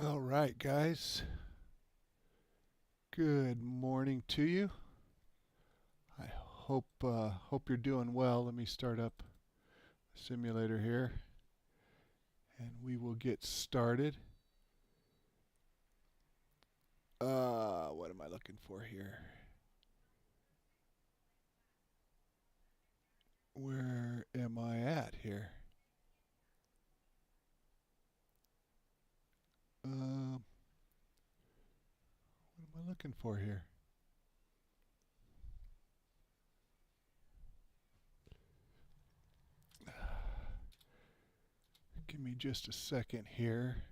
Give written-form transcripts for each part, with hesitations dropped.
All right, guys. Good morning to you. I hope you're doing well. Let me start up the simulator here, and we will get started. What am I looking for here? Where am I at here? What am I looking for here? Give me just a second here.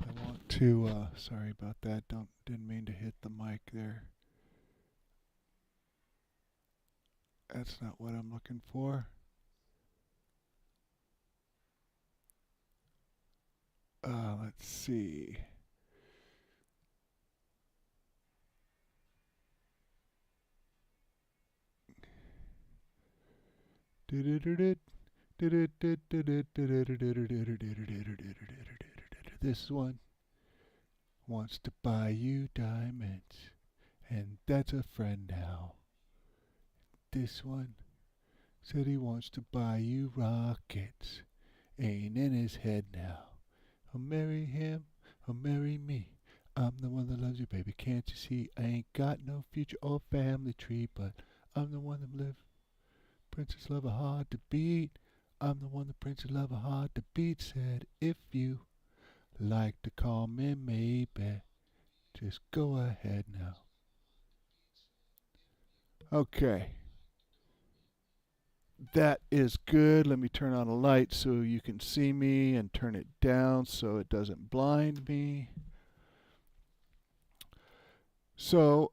I want to. Sorry about that. Didn't mean to hit the mic there. That's not what I'm looking for. Let's see. This one wants to buy you diamonds, and that's a friend now. This one said he wants to buy you rockets, ain't in his head now. I'll marry him, I'll marry me. I'm the one that loves you, baby. Can't you see? I ain't got no future or family tree, but I'm the one that lives. Princess Lover hard to beat. I'm the one the Princess Lover hard to beat said. If you like to call me maybe, just go ahead now. Okay, that is good. Let me turn on a light so you can see me and turn it down so it doesn't blind me. So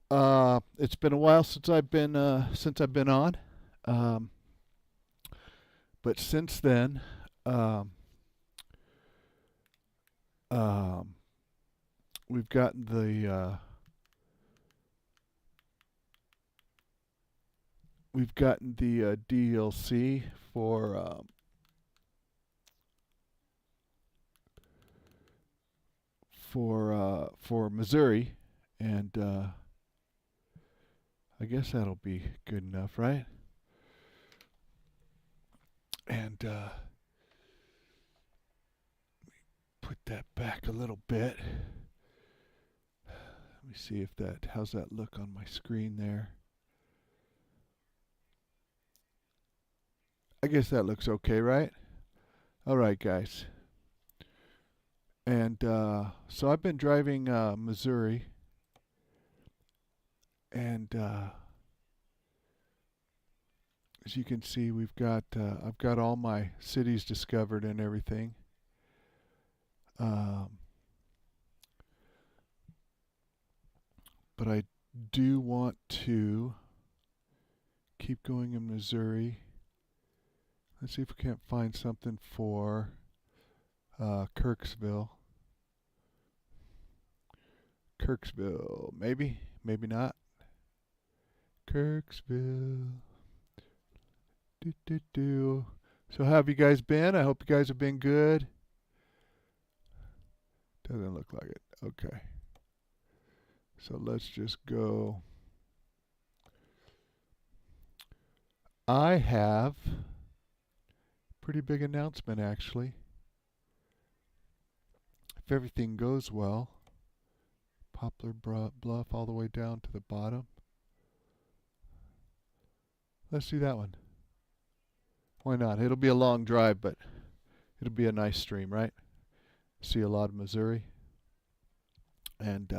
it's been a while since I've been on, um, but since then, um, um, we've gotten the DLC for Missouri, and I guess that'll be good enough, right? And put that back a little bit. Let me see if how's that look on my screen there. I guess that looks okay, right? All right, guys. And so I've been driving Missouri, and as you can see, I've got all my cities discovered and everything. Um, but I do want to keep going in Missouri. Let's see if we can't find something for Kirksville. Kirksville, maybe, maybe not. Kirksville. Do do do. So how have you guys been? I hope you guys have been good. Doesn't look like it. Okay. So let's just go. I have pretty big announcement actually. If everything goes well, Poplar Bluff all the way down to the bottom. Let's do that one. Why not? It'll be a long drive, but it'll be a nice stream, right? See a lot of Missouri. And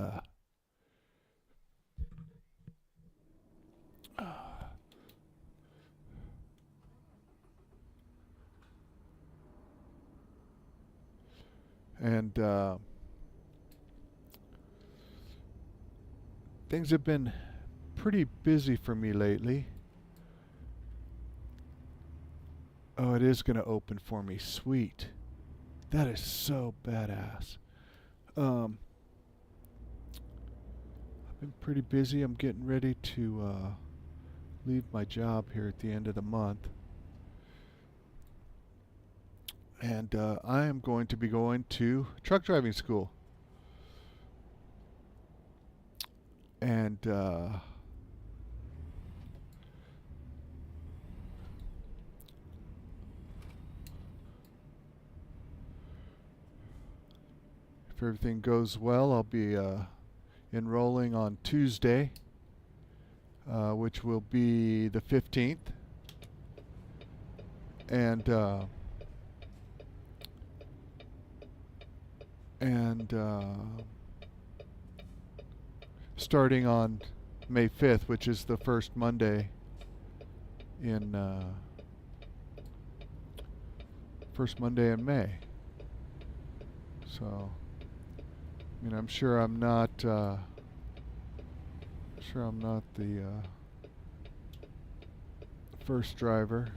and things have been pretty busy for me lately. Oh, it is going to open for me. Sweet. That is so badass. Um, I've been pretty busy. I'm getting ready to leave my job here at the end of the month. And I am going to be going to truck driving school. And if everything goes well, I'll be enrolling on Tuesday, which will be the 15th. And starting on May 5th, which is the first Monday in May. So, I mean, I'm sure I'm not the first driver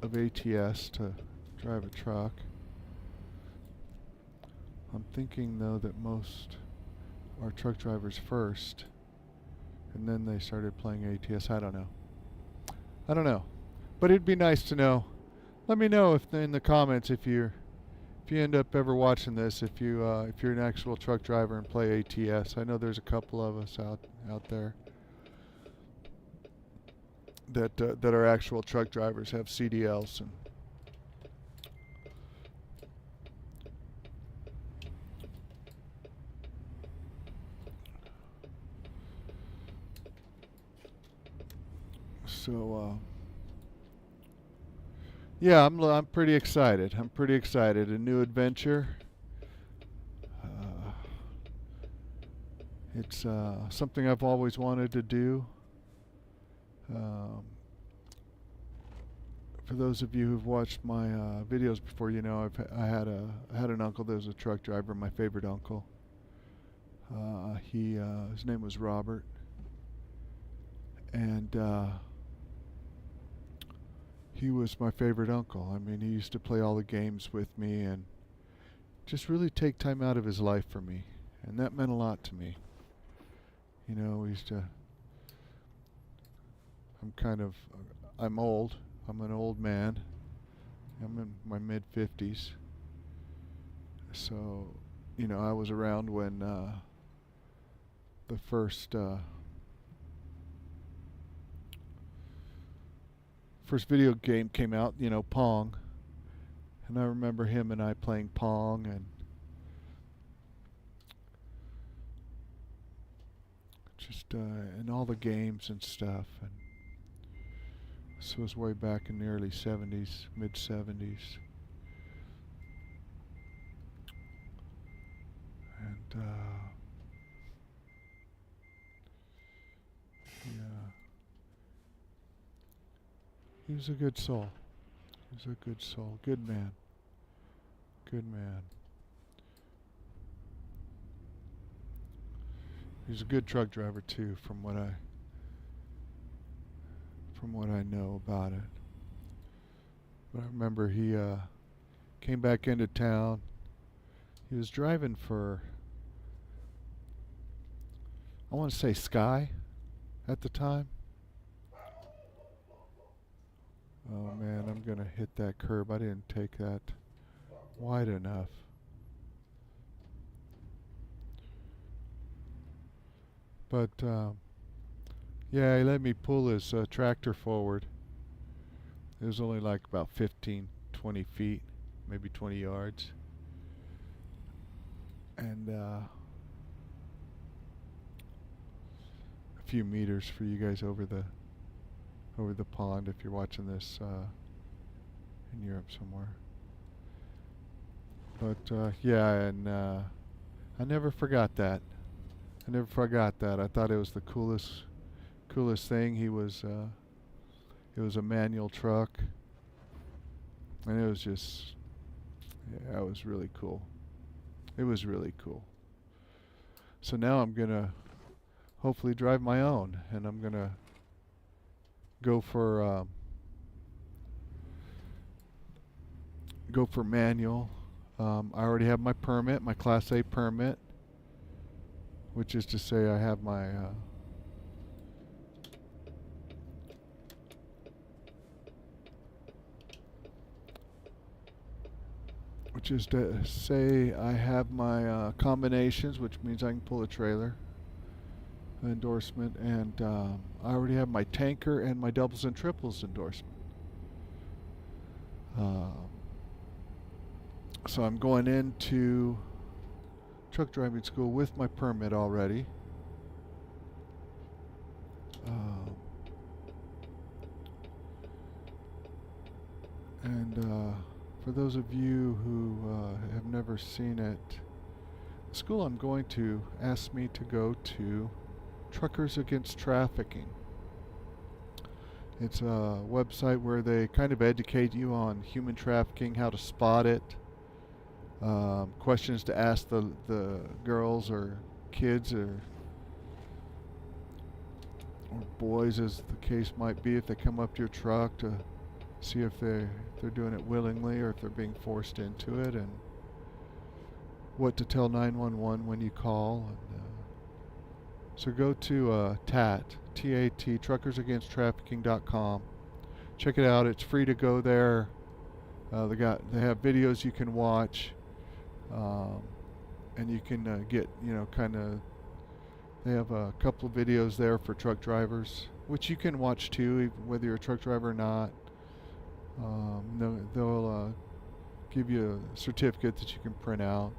of ATS to drive a truck. I'm thinking though that most are truck drivers first, and then they started playing ATS. I don't know, but it'd be nice to know. Let me know if in the comments if you end up ever watching this, if you're an actual truck driver and play ATS. I know there's a couple of us out there that are actual truck drivers, have CDLs. And so yeah, I'm pretty excited. I'm pretty excited. A new adventure. It's something I've always wanted to do. For those of you who've watched my videos before, you know I had an uncle that was a truck driver. My favorite uncle. His name was Robert, and he was my favorite uncle. I mean, he used to play all the games with me and just really take time out of his life for me, and that meant a lot to me. You know, we used to. I'm old. I'm an old man. I'm in my mid-50s. So, you know, I was around when the first video game came out, you know, Pong. And I remember him and I playing Pong and just and all the games and stuff. And this was way back in the early 70s, mid-70s. And he was a good soul. He was a good soul. Good man. Good man. He was a good truck driver too, from what I know about it. But I remember he came back into town. He was driving for, I want to say Sky at the time. Oh man, I'm gonna hit that curb. I didn't take that wide enough. But yeah, he let me pull his tractor forward. It was only like about 15, 20 feet, maybe 20 yards. And a few meters for you guys over the pond if you're watching this in Europe somewhere. But yeah, and I never forgot that. I never forgot that. I thought it was the coolest thing. It was a manual truck, and it was just, yeah, it was really cool. It was really cool. So now I'm gonna hopefully drive my own, and I'm gonna go for manual. I already have my permit, my Class A permit, which is to say I have my which is to say I have my combinations, which means I can pull a trailer endorsement, and I already have my tanker and my doubles and triples endorsement. So I'm going into truck driving school with my permit already. And for those of you who have never seen it, the school I'm going to asked me to go to Truckers Against Trafficking. It's a website where they kind of educate you on human trafficking, how to spot it, questions to ask the girls or kids or boys, as the case might be, if they come up to your truck, to see if they're doing it willingly or if they're being forced into it, and what to tell 911 when you call. And, so go to TAT, T-A-T, truckersagainsttrafficking.com. Check it out. It's free to go there. They have videos you can watch, and you can get, they have a couple of videos there for truck drivers, which you can watch too, whether you're a truck driver or not. They'll give you a certificate that you can print out.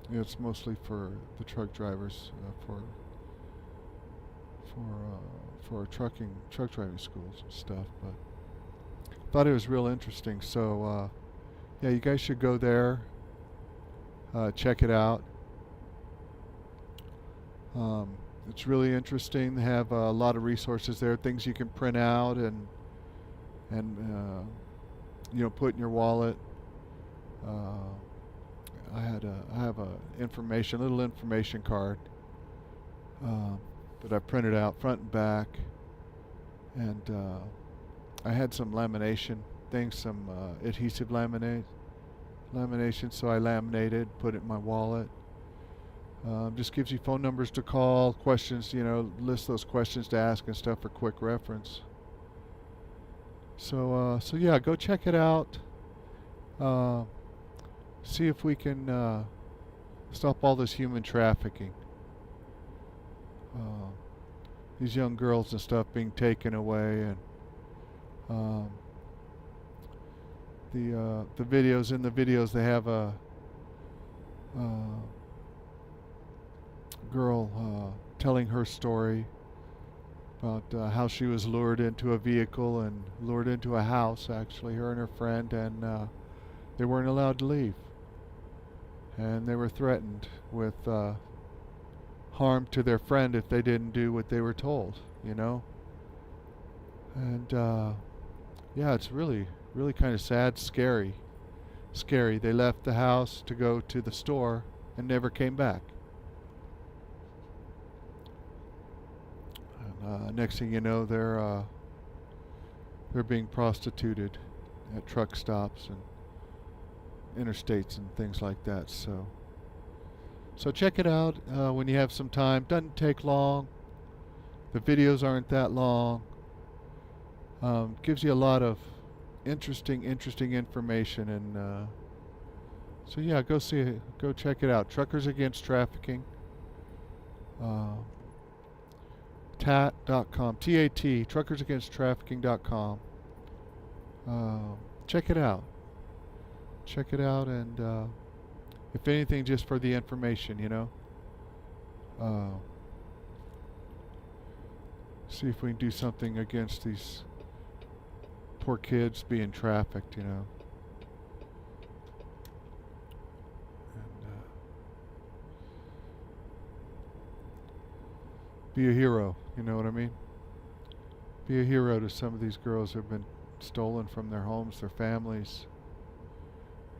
It's mostly for the truck drivers, for truck driving schools and stuff. But thought it was real interesting. So yeah, you guys should go there, check it out. It's really interesting. They have a lot of resources there, things you can print out and put in your wallet. I have a little information card that I printed out front and back, and I had some lamination things, some adhesive lamination, so I laminated, put it in my wallet. Just gives you phone numbers to call, questions, list those questions to ask and stuff for quick reference. So yeah, go check it out. See if we can stop all this human trafficking. These young girls and stuff being taken away, and the videos. In the videos, they have a girl telling her story about how she was lured into a vehicle and lured into a house, actually, her and her friend, and they weren't allowed to leave. And they were threatened with harm to their friend if they didn't do what they were told, And yeah, it's really, really kind of sad, scary. They left the house to go to the store and never came back. And next thing you know, they're being prostituted at truck stops and interstates and things like that. So check it out when you have some time. Doesn't take long. The videos aren't that long. Gives you a lot of interesting information, and so yeah, go check it out. Truckers Against Trafficking. TAT.com, T-A-T, truckersagainsttrafficking.com. Check it out. And if anything, just for the information, see if we can do something against these poor kids being trafficked, And be a hero, you know what I mean? Be a hero to some of these girls who have been stolen from their homes, their families.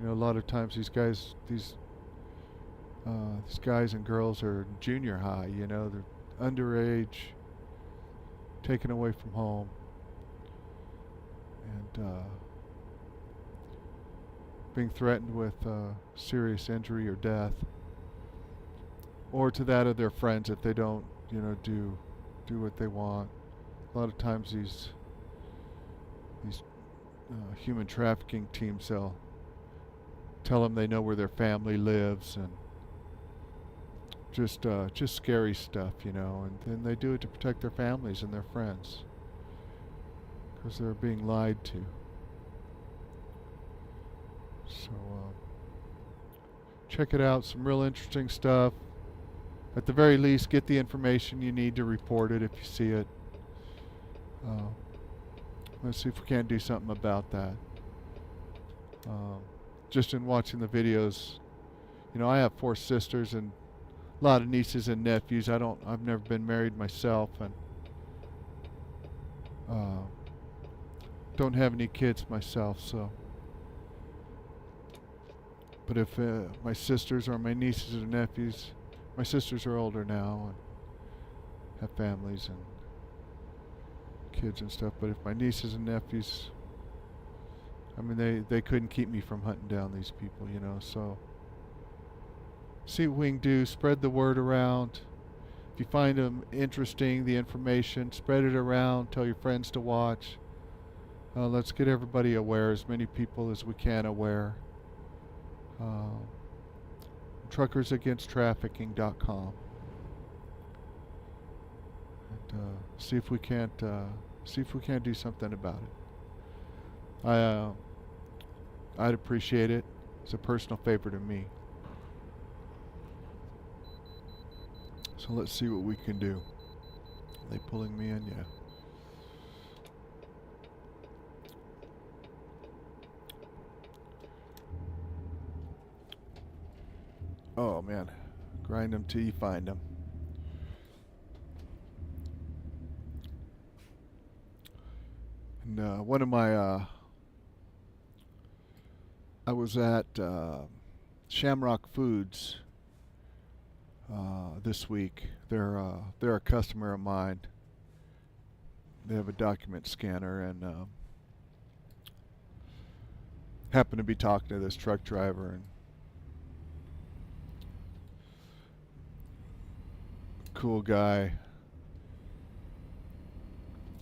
A lot of times these guys and girls are junior high, they're underage, taken away from home, and being threatened with serious injury or death, or to that of their friends if they don't, do what they want. A lot of times these human trafficking teams, they'll tell them they know where their family lives, and just scary stuff, you know. And then they do it to protect their families and their friends, because they're being lied to. So check it out. Some real interesting stuff. At the very least, get the information you need to report it if you see it. Let's see if we can't do something about that. Just in watching the videos, you know, I have 4 sisters and a lot of nieces and nephews. I've never been married myself, and don't have any kids myself, so. But if my sisters or my nieces or nephews, my sisters are older now and have families and kids and stuff, but if my nieces and nephews, I mean, they couldn't keep me from hunting down these people, you know, so see what we can do. Spread the word around. If you find them interesting, the information, spread it around. Tell your friends to watch. Let's get everybody aware, as many people as we can aware. Truckersagainsttrafficking.com, and see if we can't do something about it. I'd appreciate it. It's a personal favor to me. So let's see what we can do. Are they pulling me in? Yeah. Oh man, grind them till you find them. And one of my, I was at Shamrock Foods this week. They're a customer of mine. They have a document scanner, and happened to be talking to this truck driver, and cool guy.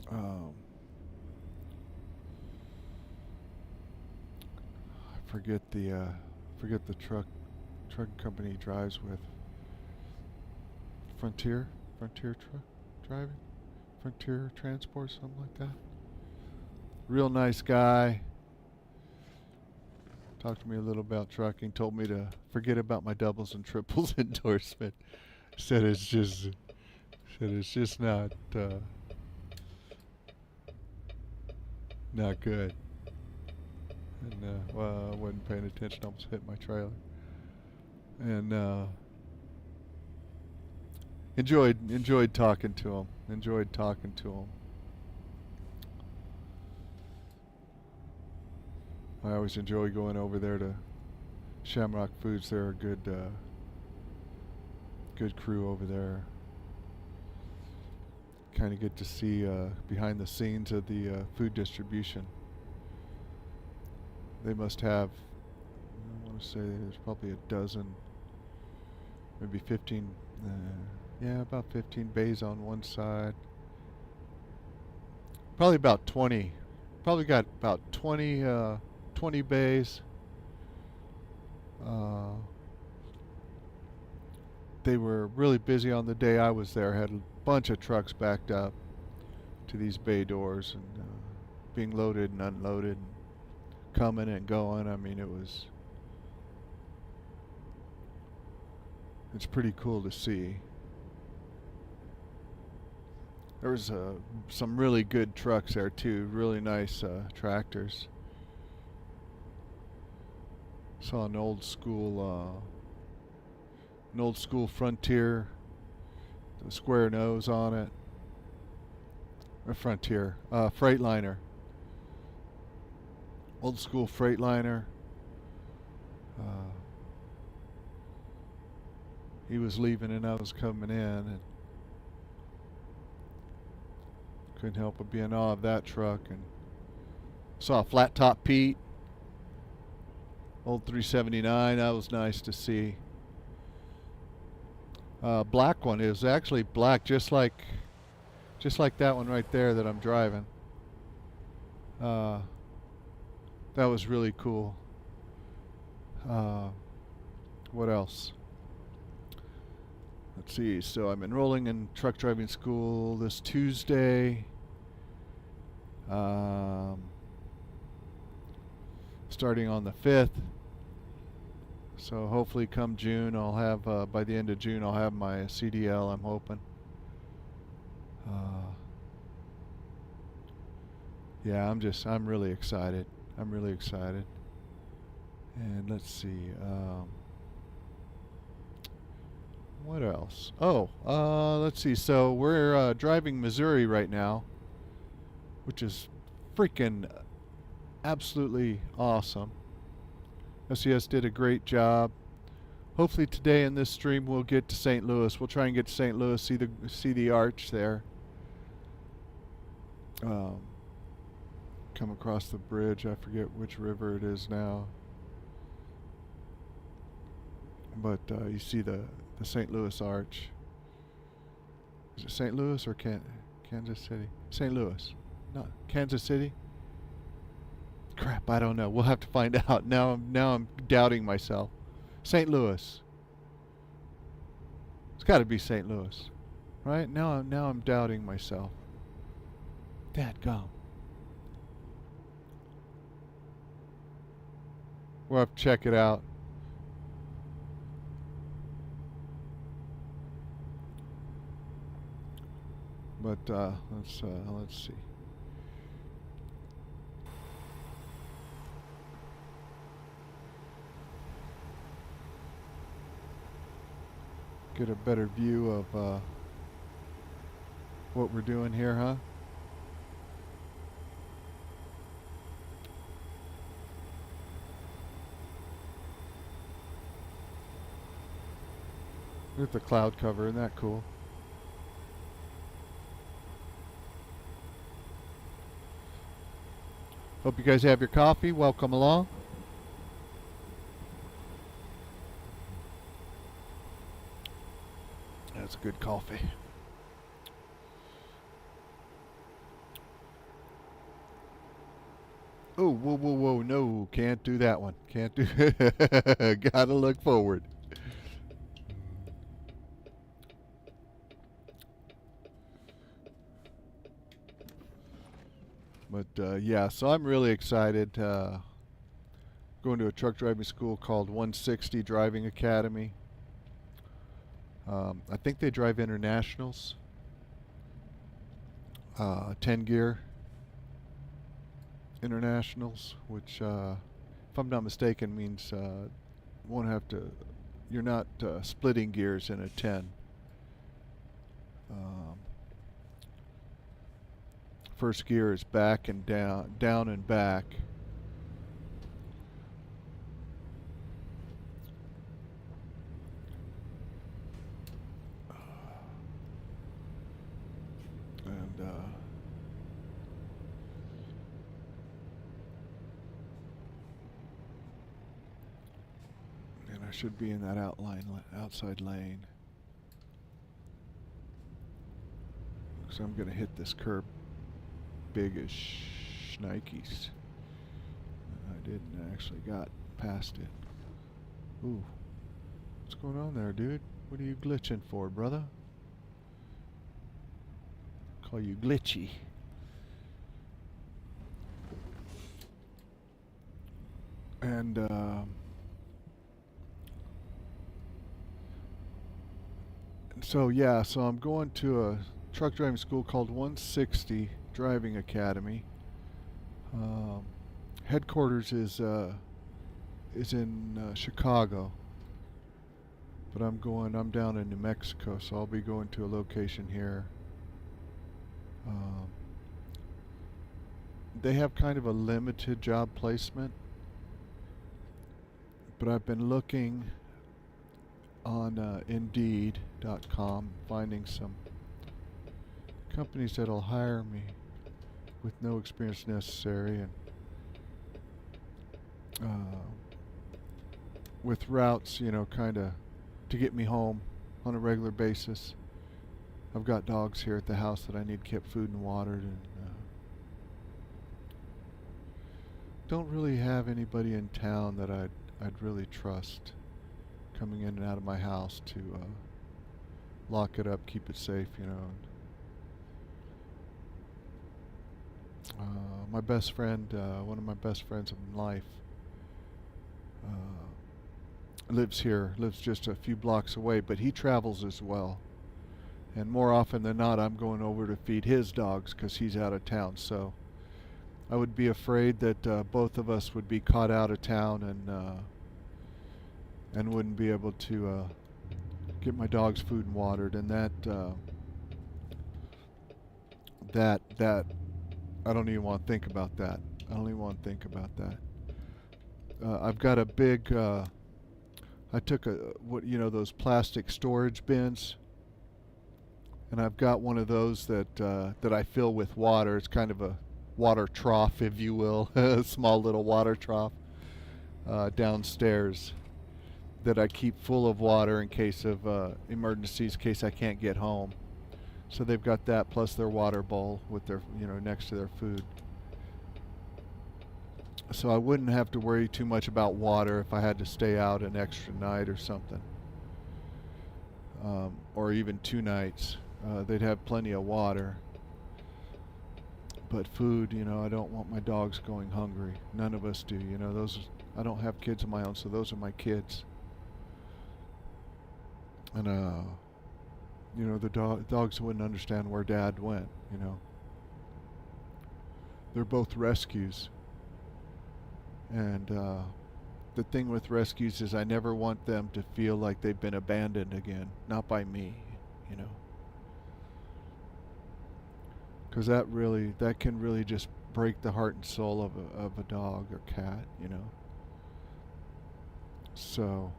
I forget the truck company he drives with. Frontier truck driving, Frontier Transport, something like that. Real nice guy. Talked to me a little about trucking. Told me to forget about my doubles and triples endorsement. Said it's just not good. And well, I wasn't paying attention. Almost hit my trailer. And enjoyed talking to him. I always enjoy going over there to Shamrock Foods. They're a good crew over there. Kind of get to see behind the scenes of the food distribution. They must have, I want to say there's probably a dozen, maybe 15, about 15 bays on one side. Probably about 20. Probably got about 20 bays. They were really busy on the day I was there. Had a bunch of trucks backed up to these bay doors, and being loaded and unloaded, and coming and going. I mean, it's pretty cool to see. There was some really good trucks there too, really nice tractors. Saw an old school Frontier, the square nose on it. A Frontier, Freightliner. Old school Freightliner. He was leaving and I was coming in, and couldn't help but be in awe of that truck. And saw a flat top Pete, old 379. That was nice to see. Black one is actually black, just like that one right there that I'm driving. That was really cool. Uh, what else? Let's see. So I'm enrolling in truck driving school this Tuesday. Starting on the 5th. So hopefully come June I'll have, by the end of June I'll have my CDL, I'm hoping. Yeah, I'm really excited. I'm really excited. And let's see, what else? Oh, let's see. So we're driving Missouri right now, which is freaking absolutely awesome. SES did a great job. Hopefully today in this stream we'll get to St. Louis. We'll try and get to St. Louis, see the arch there. Come across the bridge. I forget which river it is now. But you see the St. Louis arch. Is it St. Louis or Kansas City? St. Louis. No, Kansas City? Crap, I don't know. We'll have to find out. Now I'm doubting myself. St. Louis. It's got to be St. Louis. Right? Now I'm doubting myself. Dadgum. We'll have to check it out. But let's see. Get a better view of what we're doing here, huh? With the cloud cover, isn't that cool? Hope you guys have your coffee. Welcome along. That's good coffee. Oh, whoa, whoa, whoa. No, can't do that one. Can't do Gotta look forward. But yeah, so I'm really excited. Going to a truck driving school called 160 Driving Academy. I think they drive internationals. 10 gear internationals, which, if I'm not mistaken, means won't have to. You're not splitting gears in a 10. First gear is back and down and back. And I should be in that outside lane. So I'm going to hit this curb big as shnikes. I didn't actually got past it. Ooh. What's going on there, dude? What are you glitching for, brother? Call you glitchy. And so yeah, so I'm going to a truck driving school called 160 Driving Academy. Headquarters is in Chicago, but I'm down in New Mexico, so I'll be going to a location here. They have kind of a limited job placement, but I've been looking on Indeed.com, finding some companies that'll hire me with no experience necessary, and with routes, you know, kind of to get me home on a regular basis. I've got dogs here at the house that I need kept food and watered, and don't really have anybody in town that I'd I'd really trust coming in and out of my house to lock it up, keep it safe, you know. My best friend, one of my best friends in life, lives here, lives just a few blocks away, but he travels as well. And more often than not, I'm going over to feed his dogs because he's out of town. So I would be afraid that both of us would be caught out of town and wouldn't be able to get my dogs food and watered. And that I don't even want to think about that. I don't even want to think about that. I've got a big. I took those plastic storage bins, and I've got one of those that I fill with water. It's kind of a water trough, if you will, a small little water trough downstairs that I keep full of water in case of emergencies, in case I can't get home. So they've got that plus their water bowl with their, next to their food. So I wouldn't have to worry too much about water if I had to stay out an extra night or something, or even 2 nights. They'd have plenty of water. But food, I don't want my dogs going hungry. None of us do. I don't have kids of my own, so those are my kids. And the dogs wouldn't understand where Dad went. They're both rescues. And the thing with rescues is I never want them to feel like they've been abandoned again. Not by me, because that can really just break the heart and soul of a dog or cat, So,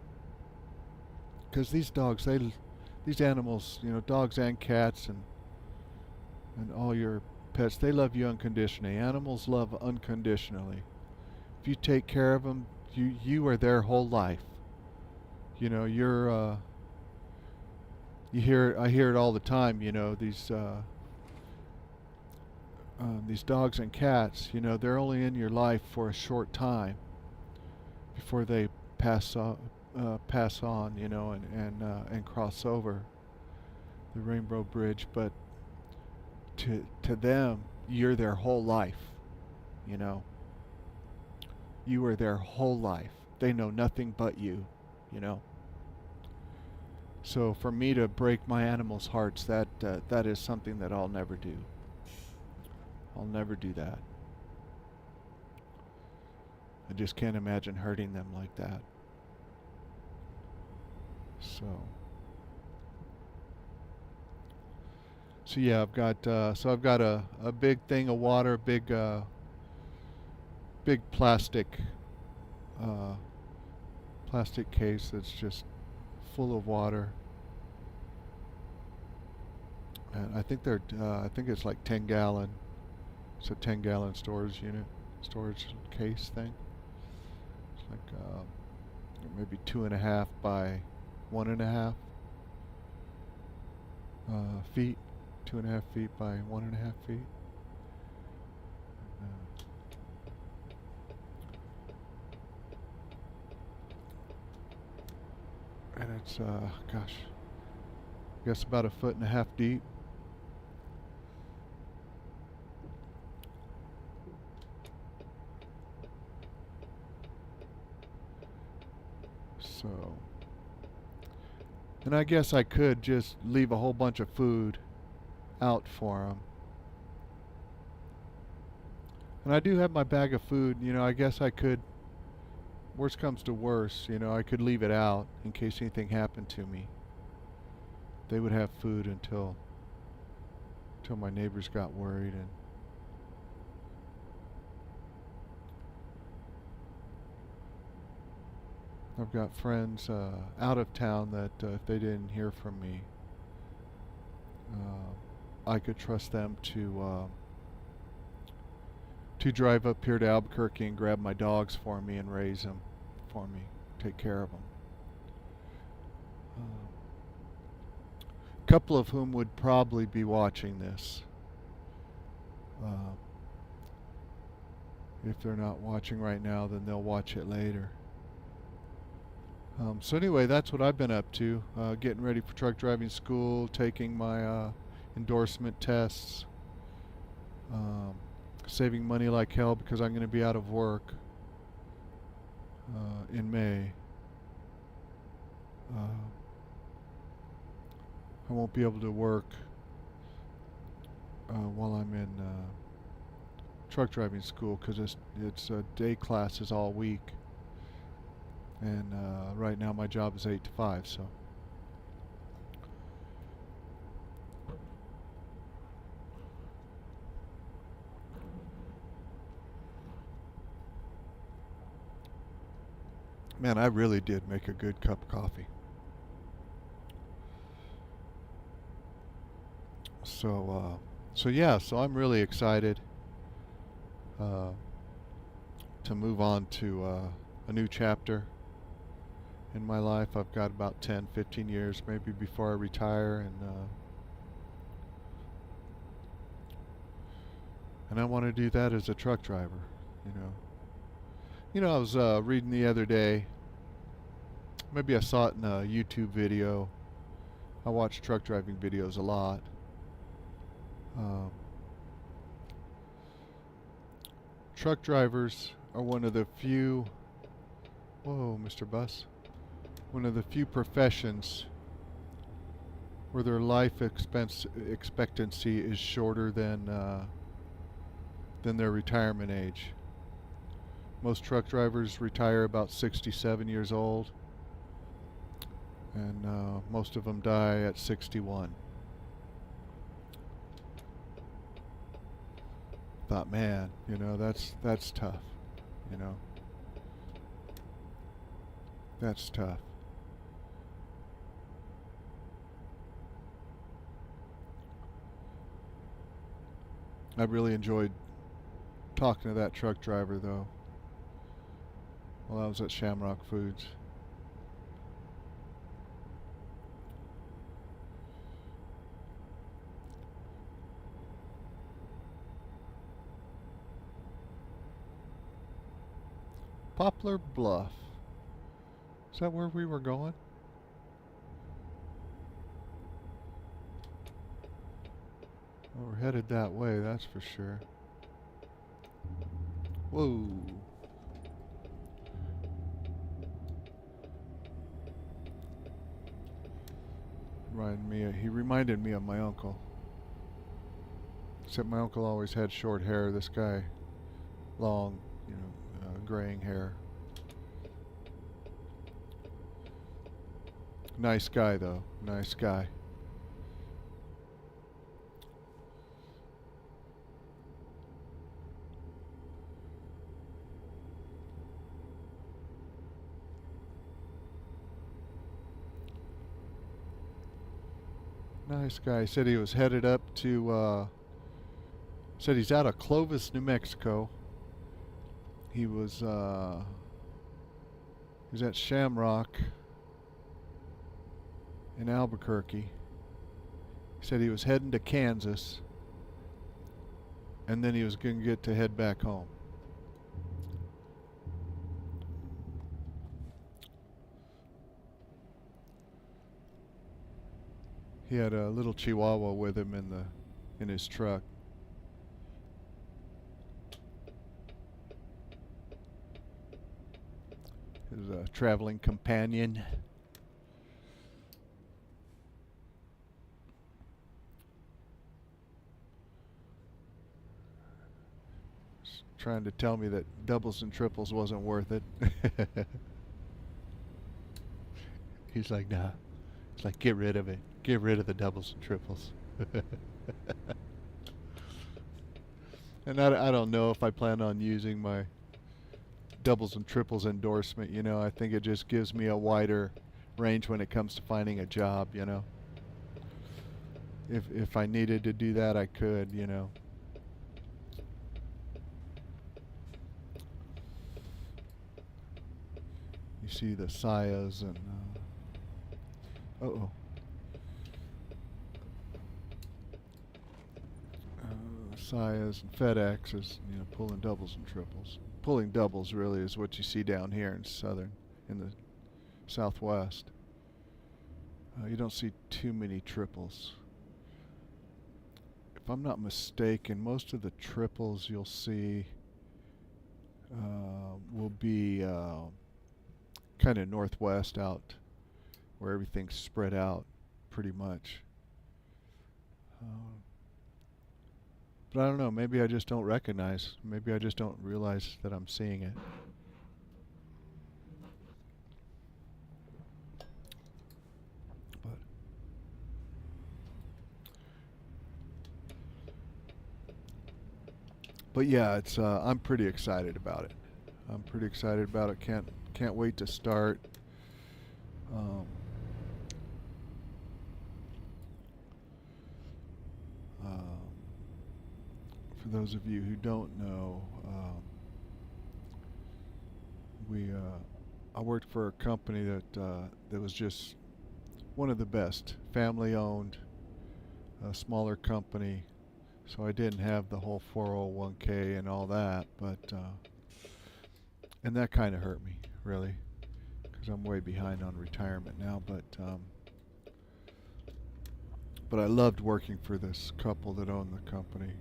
because these dogs, these animals, dogs and cats and all your pets, they love you unconditionally. Animals love unconditionally. If you take care of them, you are their whole life. I hear it all the time. These dogs and cats, they're only in your life for a short time before they pass on, and cross over the Rainbow Bridge. But to them, you're their whole life. You are their whole life. They know nothing but you. So for me to break my animals' hearts, that is something that I'll never do. I'll never do that. I just can't imagine hurting them like that. So yeah, I've got a big thing of water, big plastic case that's just full of water. And I think it's like 10-gallon. It's a 10-gallon storage case thing. It's like maybe 2.5 by 1.5 feet. 2.5 feet by 1.5 feet. And it's I guess about 1.5 feet deep. So, and I guess I could just leave a whole bunch of food out for them. And I do have my bag of food, I guess I could, worst comes to worst, I could leave it out in case anything happened to me. They would have food until my neighbors got worried. And I've got friends out of town that if they didn't hear from me, I could trust them to drive up here to Albuquerque and grab my dogs for me and raise them for me, take care of them. A couple of whom would probably be watching this. If they're not watching right now, then they'll watch it later. So anyway, that's what I've been up to. Getting ready for truck driving school, taking my endorsement tests, um, saving money like hell because I'm going to be out of work in May. I won't be able to work while I'm in truck driving school because it's day classes all week, and right now my job is 8 to 5. So man, I really did make a good cup of coffee. So yeah, so I'm really excited uh, to move on to a new chapter in my life. I've got about 10, 15 years maybe before I retire, and I want to do that as a truck driver. You know, I was reading the other day. Maybe I saw it in a YouTube video. I watch truck driving videos a lot. Um, Truck drivers are one of the few, whoa, Mr. Bus, one of the few professions where their life expectancy is shorter than their retirement age. Most truck drivers retire about 67 years old, and most of them die at 61. Thought, man, that's tough. You know, that's tough. I really enjoyed talking to that truck driver though while I was at Shamrock Foods. Poplar Bluff. Is that where we were going? Well, we're headed that way, that's for sure. Whoa. He reminded me of my uncle. Except my uncle always had short hair. This guy, long, graying hair. Nice guy, though. Nice guy. Nice guy. He said he was headed up to, said he's out of Clovis, New Mexico. He was at Shamrock in Albuquerque. He said he was heading to Kansas, and then he was going to get to head back home. He had a little Chihuahua with him in his truck. His traveling companion. Trying to tell me that doubles and triples wasn't worth it. He's like, nah. It's like, get rid of it. Get rid of the doubles and triples. And I don't know if I plan on using my doubles and triples endorsement. I think it just gives me a wider range when it comes to finding a job. If I needed to do that, I could. You see the Sayas and Sayas and FedEx is pulling doubles and triples. Pulling doubles really is what you see down here in southwest. You don't see too many triples. If I'm not mistaken, most of the triples you'll see will be kind of northwest out, where everything's spread out pretty much. But I don't know, maybe I just don't recognize, maybe I just don't realize that I'm seeing it. But yeah, it's I'm pretty excited about it. I'm pretty excited about it. Can't wait to start. Um, um, for those of you who don't know, I worked for a company that was just one of the best, family-owned, smaller company. So I didn't have the whole 401k and all that, but and that kind of hurt me, really, because I'm way behind on retirement now. But I loved working for this couple that owned the company.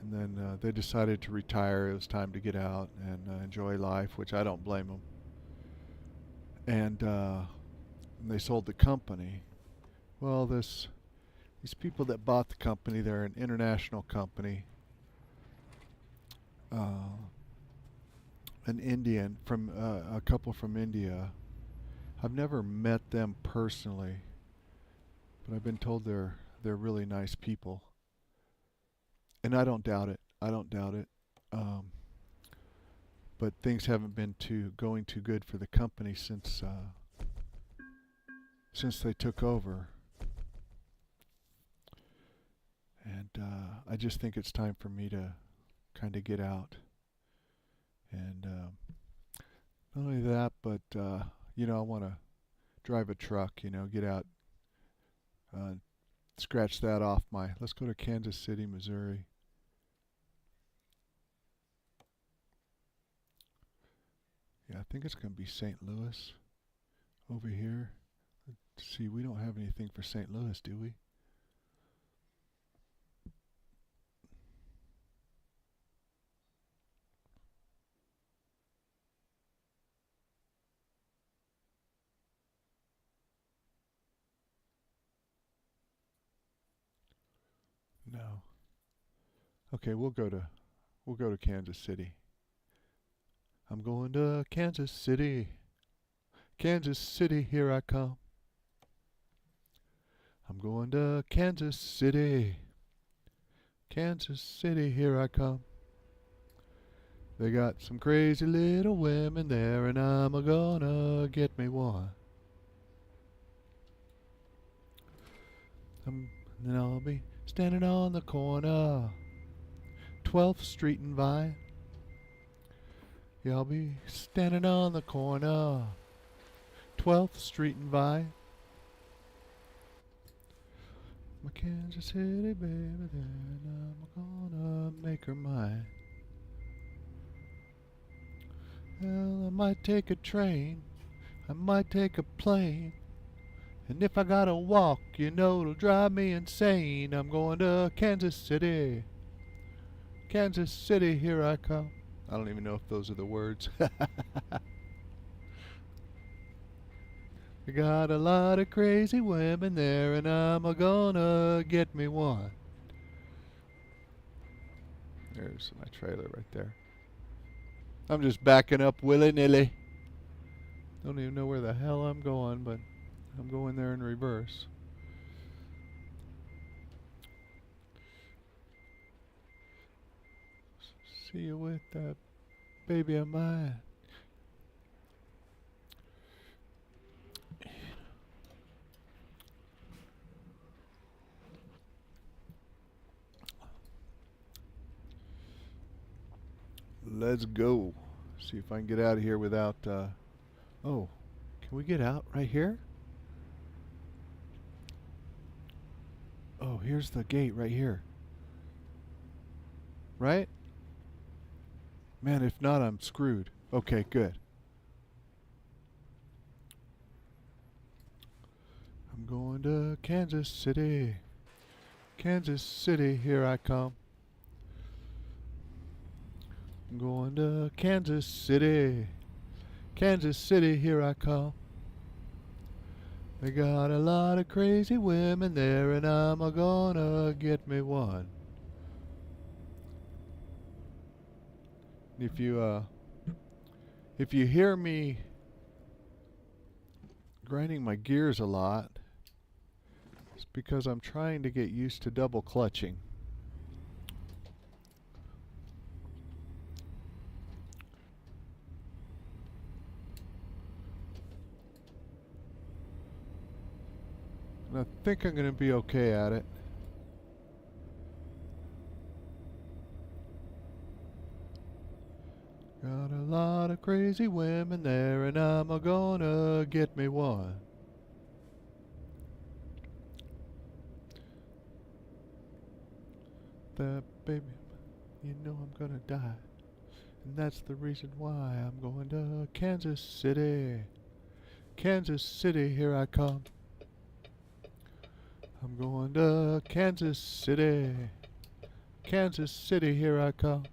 And then they decided to retire. It was time to get out and enjoy life, which I don't blame them. And they sold the company. Well, these people that bought the company, they're an international company. An Indian from a couple from India. I've never met them personally, but I've been told they're really nice people. And I don't doubt it. I don't doubt it. But things haven't been going too good for the company since they took over. And I just think it's time for me to kind of get out. And not only that, but I want to drive a truck. Get out, scratch that off my. Let's go to Kansas City, Missouri. Yeah, I think it's going to be St. Louis over here. Let's see, we don't have anything for St. Louis, do we? No. Okay, we'll go to Kansas City. I'm going to Kansas City. Kansas City, here I come. I'm going to Kansas City. Kansas City, here I come. They got some crazy little women there, and I'm gonna get me one. Then I'll be standing on the corner, 12th Street and Vine. Yeah, I'll be standing on the corner, 12th Street and Vine. My Kansas City baby, then I'm gonna make her mine. Well, I might take a train, I might take a plane, and if I gotta walk, it'll drive me insane. I'm going to Kansas City. Kansas City, here I come. I don't even know if those are the words. I got a lot of crazy women there, and I'm gonna get me one. There's my trailer right there. I'm just backing up willy-nilly. Don't even know where the hell I'm going, but I'm going there in reverse. See you with that baby of mine. Let's go. See if I can get out of here without. Oh, can we get out right here? Oh, here's the gate right here. Right? Man, if not, I'm screwed. Okay, good. I'm going to Kansas City. Kansas City, here I come. I'm going to Kansas City. Kansas City, here I come. They got a lot of crazy women there, and I'm a gonna get me one. If you hear me grinding my gears a lot, it's because I'm trying to get used to double clutching. And I think I'm going to be okay at it. Got a lot of crazy women there, and I'm a gonna get me one. That baby, you know I'm gonna die. And that's the reason why I'm going to Kansas City. Kansas City, here I come. I'm going to Kansas City. Kansas City, here I come.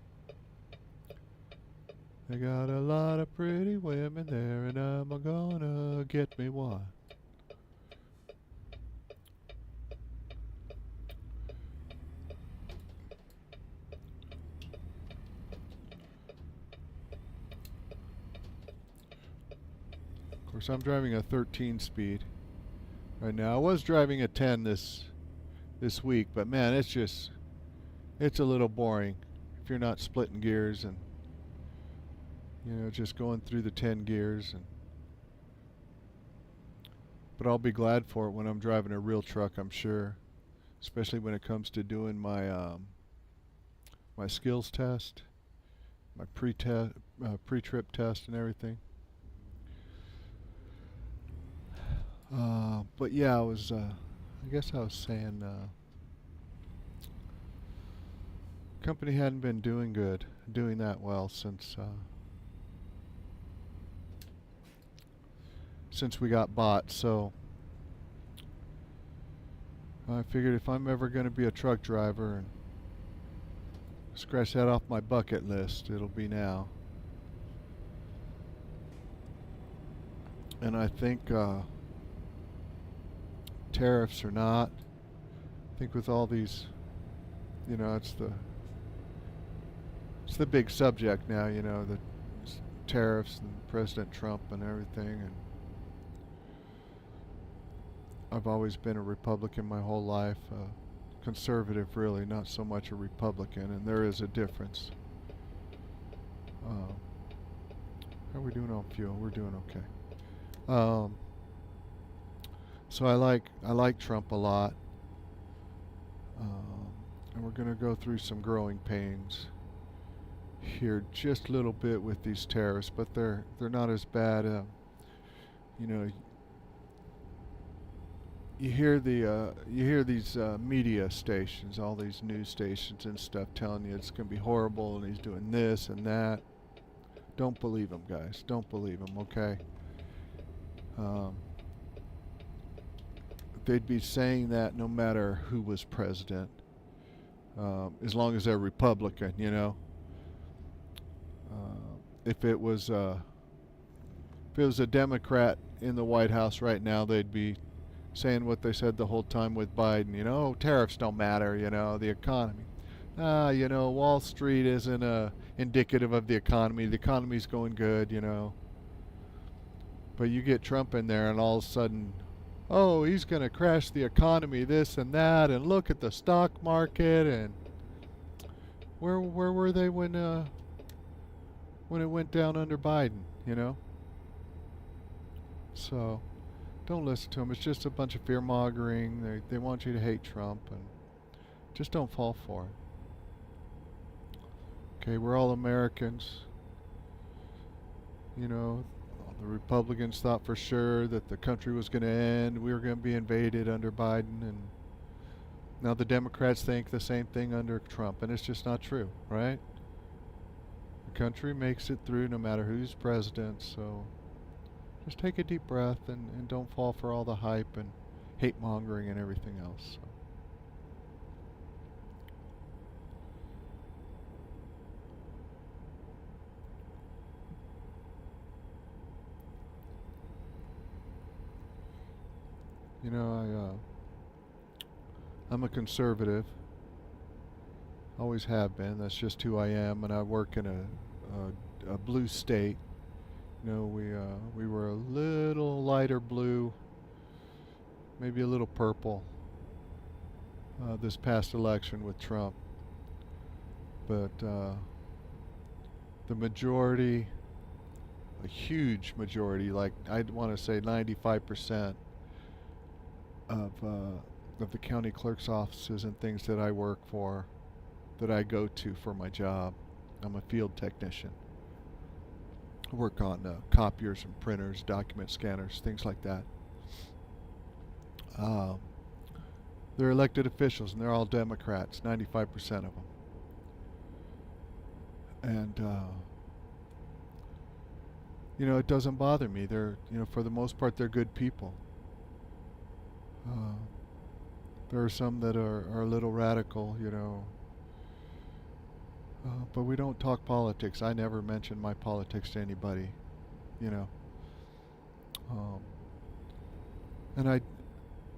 They got a lot of pretty women there, and I'm a gonna get me one. Of course, I'm driving a 13 speed right now. I was driving a 10 this week, but man, it's a little boring if you're not splitting gears and just going through the 10 gears. But I'll be glad for it when I'm driving a real truck, I'm sure, especially when it comes to doing my my skills test, my pre-trip test and everything. But yeah, I guess I was saying, company hadn't been doing that well since we got bought, so I figured if I'm ever going to be a truck driver and scratch that off my bucket list, it'll be now. And I think tariffs or not, I think with all these, it's the big subject now, the tariffs and President Trump and everything. And I've always been a Republican my whole life, conservative really, not so much a Republican, and there is a difference. How are we doing on fuel? We're doing okay. So I like Trump a lot, and we're going to go through some growing pains here just a little bit with these tariffs, but they're not as bad. You hear these media stations, all these news stations and stuff telling you it's going to be horrible and he's doing this and that. Don't believe them, guys. Don't believe them, okay? They'd be saying that no matter who was president, as long as they're Republican, If it was a Democrat in the White House right now, they'd be saying what they said the whole time with Biden, tariffs don't matter, the economy. Wall Street isn't indicative of the economy. The economy's going good, But you get Trump in there and all of a sudden, oh, he's going to crash the economy, this and that, and look at the stock market. And where were they when it went down under Biden, So don't listen to them. It's just a bunch of fear-mongering. They want you to hate Trump, and just don't fall for it. Okay, we're all Americans. The Republicans thought for sure that the country was going to end. We were going to be invaded under Biden, and now the Democrats think the same thing under Trump, and it's just not true, right? The country makes it through no matter who's president, so just take a deep breath and don't fall for all the hype and hate mongering and everything else. So. You know, I'm a conservative. Always have been. That's just who I am, and I work in a blue state. You know, we were a little lighter blue, maybe a little purple this past election with Trump, but the majority, a huge majority, like I'd want to say 95% of the county clerk's offices and things that I work for, that I go to for my job. I'm a field technician. I work on copiers and printers, document scanners, things like that. They're elected officials, and they're all Democrats, 95% of them. And you know, it doesn't bother me. They're, you know, for the most part, they're good people. There are some that are a little radical, you know. But we don't talk politics. I never mention my politics to anybody, you know. And I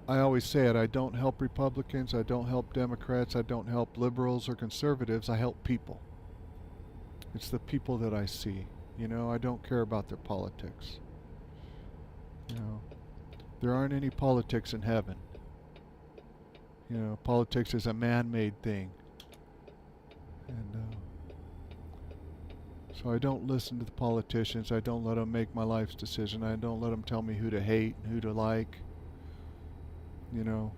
always say it, I don't help Republicans, I don't help Democrats, I don't help liberals or conservatives, I help people. It's the people that I see. You know, I don't care about their politics. You know, there aren't any politics in heaven. You know, politics is a man-made thing. And so I don't listen to the politicians. I don't let them make my life's decision. I don't let them tell me who to hate and who to like. You know,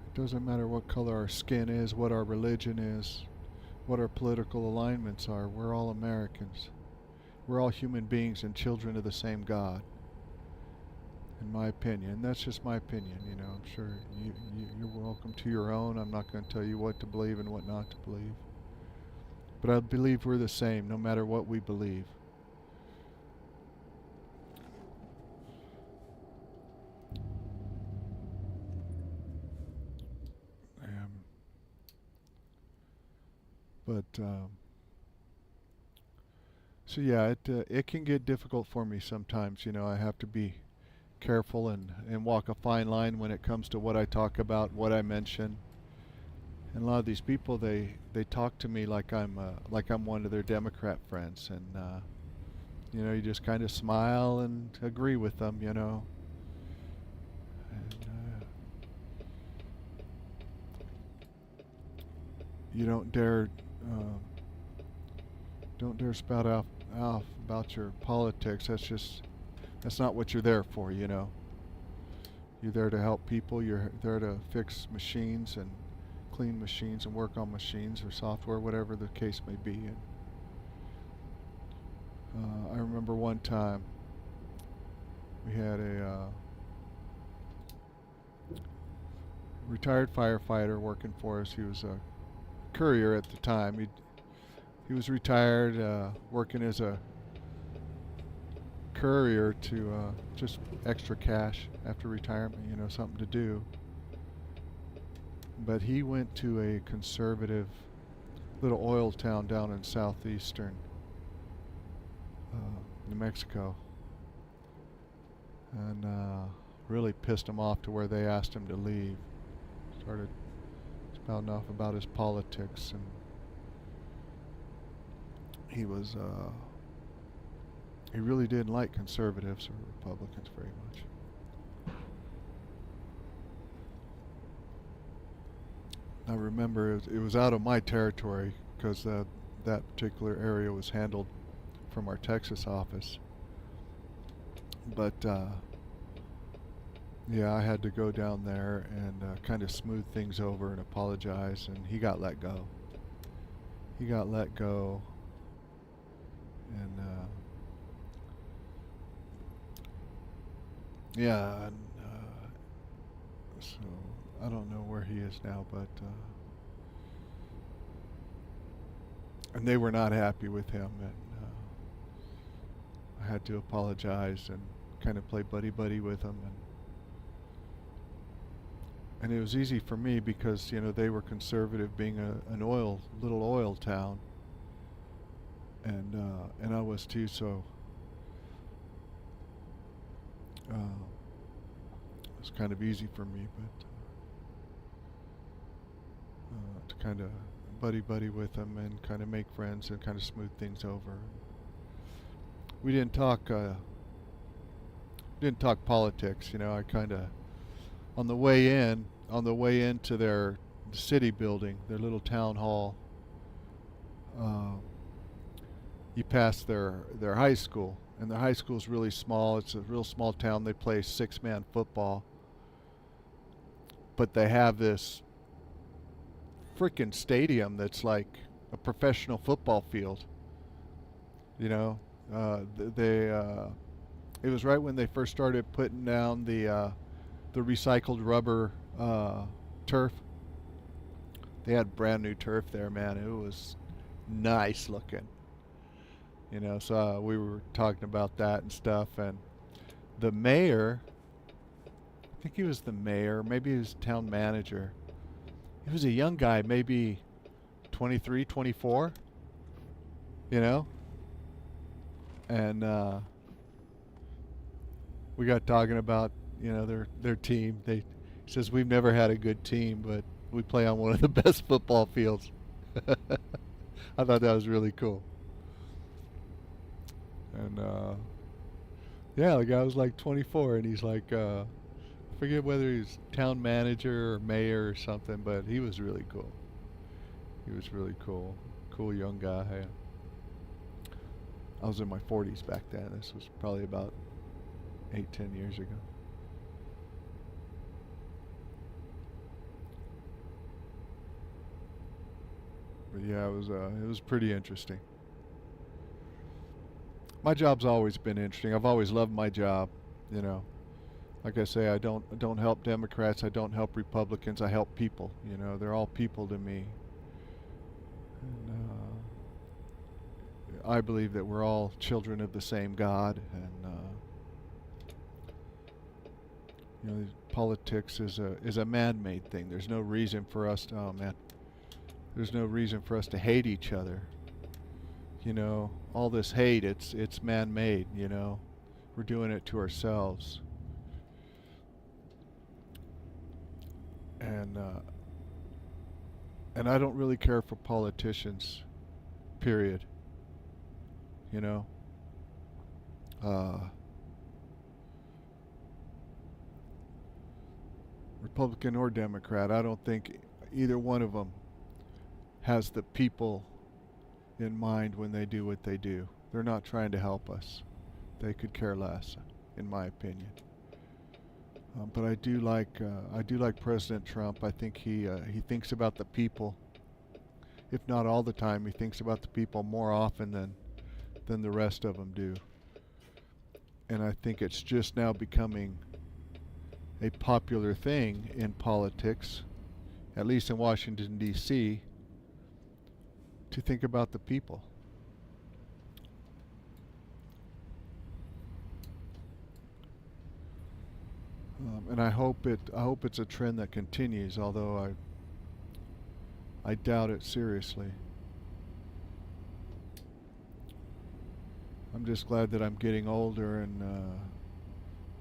it doesn't matter what color our skin is, what our religion is, what our political alignments are. We're all Americans. We're all human beings and children of the same God, in my opinion. And that's just my opinion, you know. I'm sure you're welcome to your own. I'm not going to tell you what to believe and what not to believe. But I believe we're the same, no matter what we believe. So yeah, it can get difficult for me sometimes. You know, I have to be careful and walk a fine line when it comes to what I talk about, what I mention. And a lot of these people, they talk to me like I'm one of their Democrat friends, and you know, you just kind of smile and agree with them, you know. And you don't dare spout off about your politics. That's not what you're there for, you know. You're there to help people. You're there to fix machines and clean machines and work on machines or software, whatever the case may be. And I remember one time we had a retired firefighter working for us. He was a courier at the time. He was retired, working as a courier to just extra cash after retirement, you know, something to do. But he went to a conservative little oil town down in southeastern New Mexico, and really pissed him off to where they asked him to leave. Started spouting off about his politics, and he really didn't like conservatives or Republicans very much. I remember it was out of my territory because that particular area was handled from our Texas office. But yeah, I had to go down there and kind of smooth things over and apologize, and he got let go. He got let go, and yeah, and so I don't know where he is now, but and they were not happy with him, and I had to apologize, and kind of play buddy with them, and it was easy for me because they were conservative, being an little oil town, and I was too. So it was kind of easy for me, but to kind of buddy with them and kind of make friends and kind of smooth things over. We didn't talk politics. I kind of on the way into their city building, their little town hall. You pass their high school, and their high school is really small. It's a real small town. They play 6-man football, but they have this freaking stadium that's like a professional football field. It was right when they first started putting down the recycled rubber turf. They had brand new turf there, man. It was nice looking. So we were talking about that and stuff, and the mayor, I think he was the mayor, maybe he was town manager. He was a young guy, maybe 23, 24, and we got talking about, their team. He says, we've never had a good team, but we play on one of the best football fields. I thought that was really cool. And yeah, the guy was like 24, and he's like, I forget whether he's town manager or mayor or something, but he was really cool. He was really cool. Cool young guy. I was in my 40s back then. This was probably about 8-10 years ago. But yeah, it was pretty interesting. My job's always been interesting. I've always loved my job, Like I say, I don't help Democrats, I don't help Republicans, I help people. They're all people to me. And I believe that we're all children of the same God, and politics is a man-made thing. There's no reason for us to, there's no reason for us to hate each other. All this hate, it's man-made. We're doing it to ourselves. And I don't really care for politicians, period. Republican or Democrat, I don't think either one of them has the people in mind when they do what they do. They're not trying to help us. They could care less, in my opinion. But I do like President Trump. I think he thinks about the people. If not all the time, he thinks about the people more often than the rest of them do. And I think it's just now becoming a popular thing in politics, at least in Washington, D.C., to think about the people. And I hope it's a trend that continues, although I doubt it seriously. I'm just glad that I'm getting older, and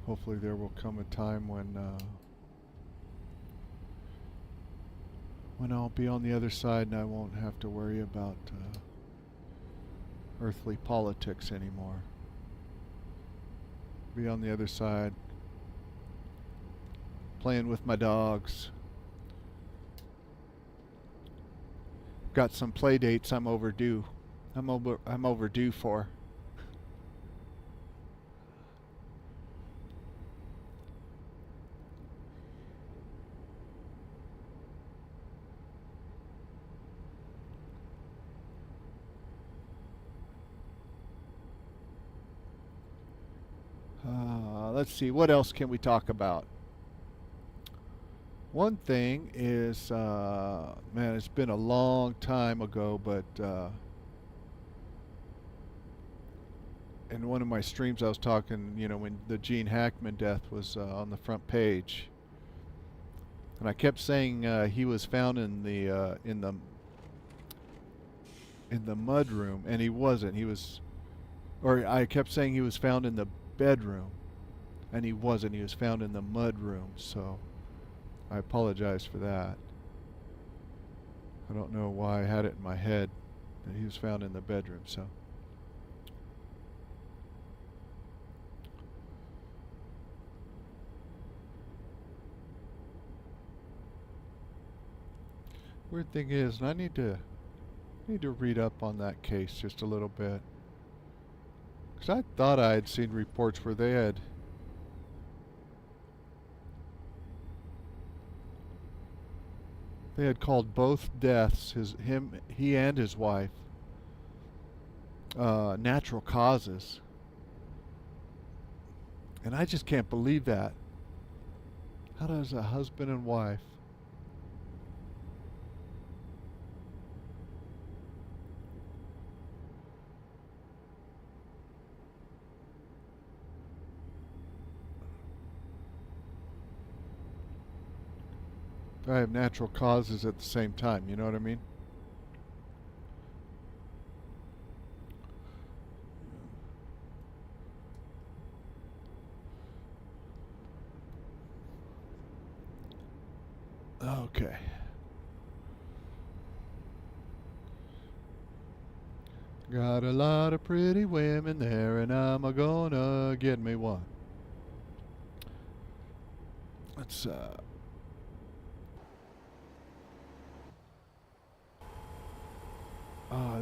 hopefully there will come a time when I'll be on the other side and I won't have to worry about earthly politics anymore. Be on the other side, playing with my dogs. Got some play dates I'm overdue. I'm overdue for. Let's see, what else can we talk about? One thing is, man, it's been a long time ago, but in one of my streams I was talking, you know, when the Gene Hackman death was on the front page, and I kept saying he was found in the mud room, and he wasn't. He was, or I kept saying he was found in the bedroom, and he wasn't. He was found in the mud room. So I apologize for that. I don't know why I had it in my head that he was found in the bedroom. So. Weird thing is, and I need to read up on that case just a little bit, because I thought I had seen reports where they had called both deaths, he and his wife, natural causes, and I just can't believe that. How does a husband and wife I have natural causes at the same time, you know what I mean? Okay. Got a lot of pretty women there, and I'm gonna get me one. Let's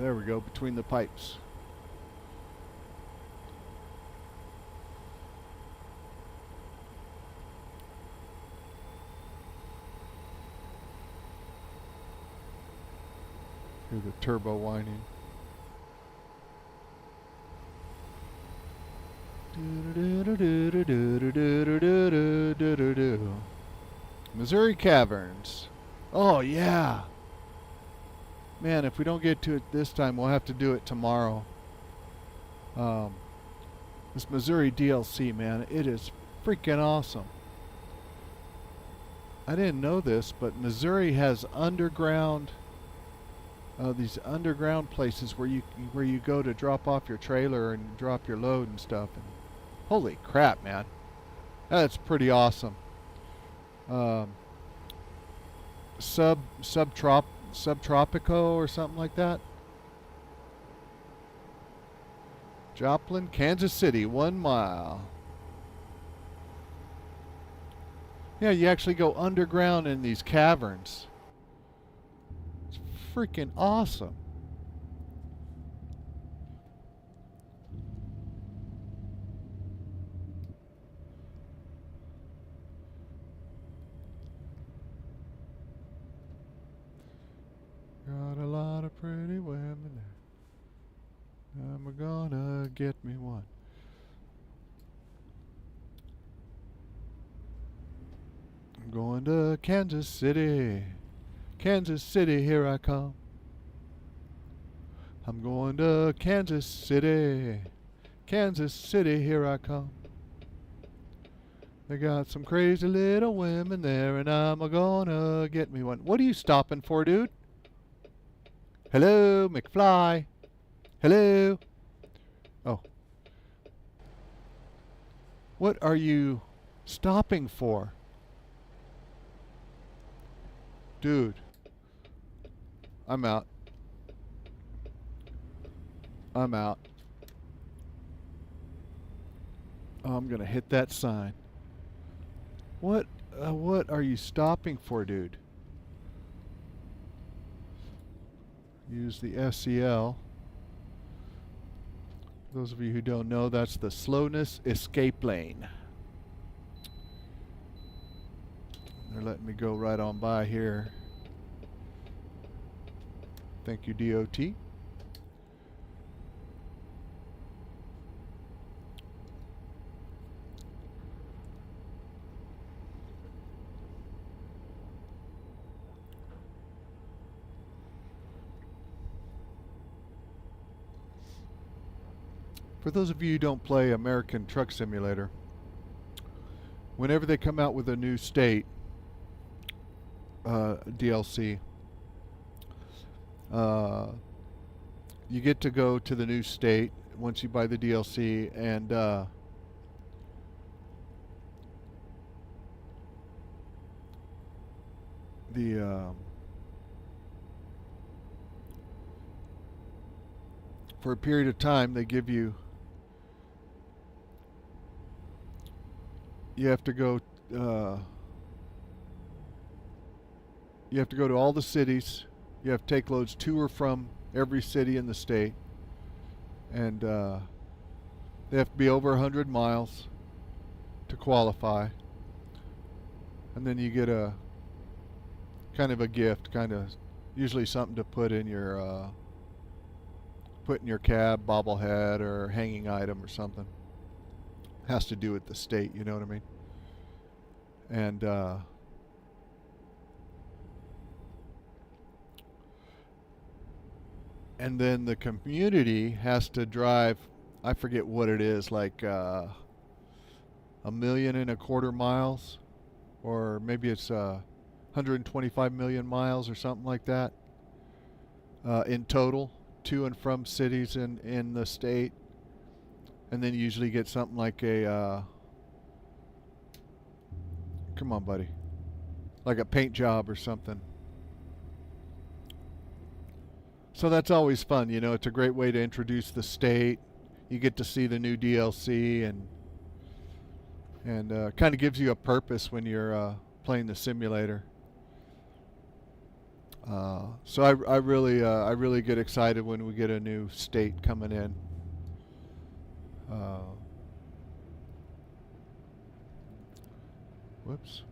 there we go, between the pipes. Hear the turbo whining. Missouri Caverns. Oh yeah. Man, if we don't get to it this time, we'll have to do it tomorrow. This Missouri DLC, man, it is freaking awesome. I didn't know this, but Missouri has underground, these underground places where you go to drop off your trailer and drop your load and stuff. And holy crap, man, that's pretty awesome. Subtropico or something like that. Joplin, Kansas City, 1 mile. Yeah, you actually go underground in these caverns. It's freaking awesome. Got a lot of pretty women there. I'm gonna get me one. I'm going to Kansas City. Kansas City, here I come. I'm going to Kansas City. Kansas City, here I come. They got some crazy little women there, and I'm gonna get me one. What are you stopping for, dude? Hello, McFly. Hello. Oh. What are you stopping for? Dude. I'm out. I'm out. Oh, I'm gonna hit that sign. What are you stopping for, dude? Use the SEL. Those of you who don't know, that's the slowness escape lane. They're letting me go right on by here. Thank you, DOT. For those of you who don't play American Truck Simulator, whenever they come out with a new state DLC, you get to go to the new state once you buy the DLC, and for a period of time they give you you have to go to all the cities. You have to take loads to or from every city in the state, and they have to be over 100 miles to qualify. And then you get a kind of a gift, kind of usually something to put in your cab, bobblehead or hanging item or something. Has to do with the state, you know what I mean? And then the community has to drive, I forget what it is, like 1.25 million miles, or maybe it's 125 million miles or something like that in total, to and from cities in the state. And then you usually get something like a come on buddy, like a paint job or something. So that's always fun, you know. It's a great way to introduce the state. You get to see the new DLC, and kind of gives you a purpose when you're playing the simulator. So I really get excited when we get a new state coming in. Whoops.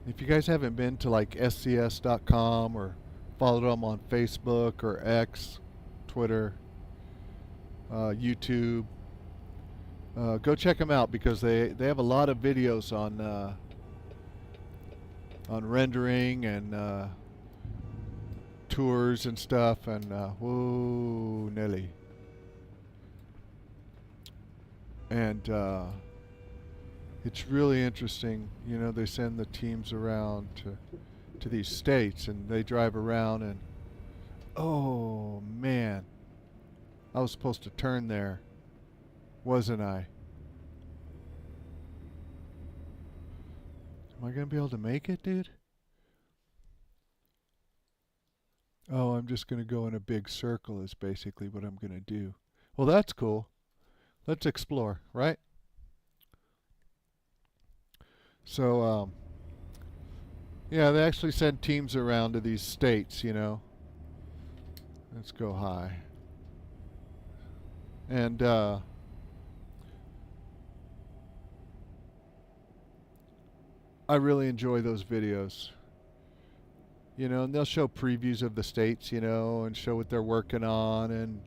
If you guys haven't been to like SCS.com or followed them on Facebook or X, Twitter, YouTube, go check them out, because they have a lot of videos on rendering and tours and stuff, and whoa, Nelly. And it's really interesting. You know, they send the teams around to these states, and they drive around, and oh man, I was supposed to turn there, wasn't I? Am I gonna be able to make it, dude? Oh, I'm just gonna go in a big circle is basically what I'm gonna do. Well, that's cool. Let's explore, right? So, yeah, they actually send teams around to these states, you know. Let's go high. And I really enjoy those videos. You know, and they'll show previews of the states, you know, and show what they're working on and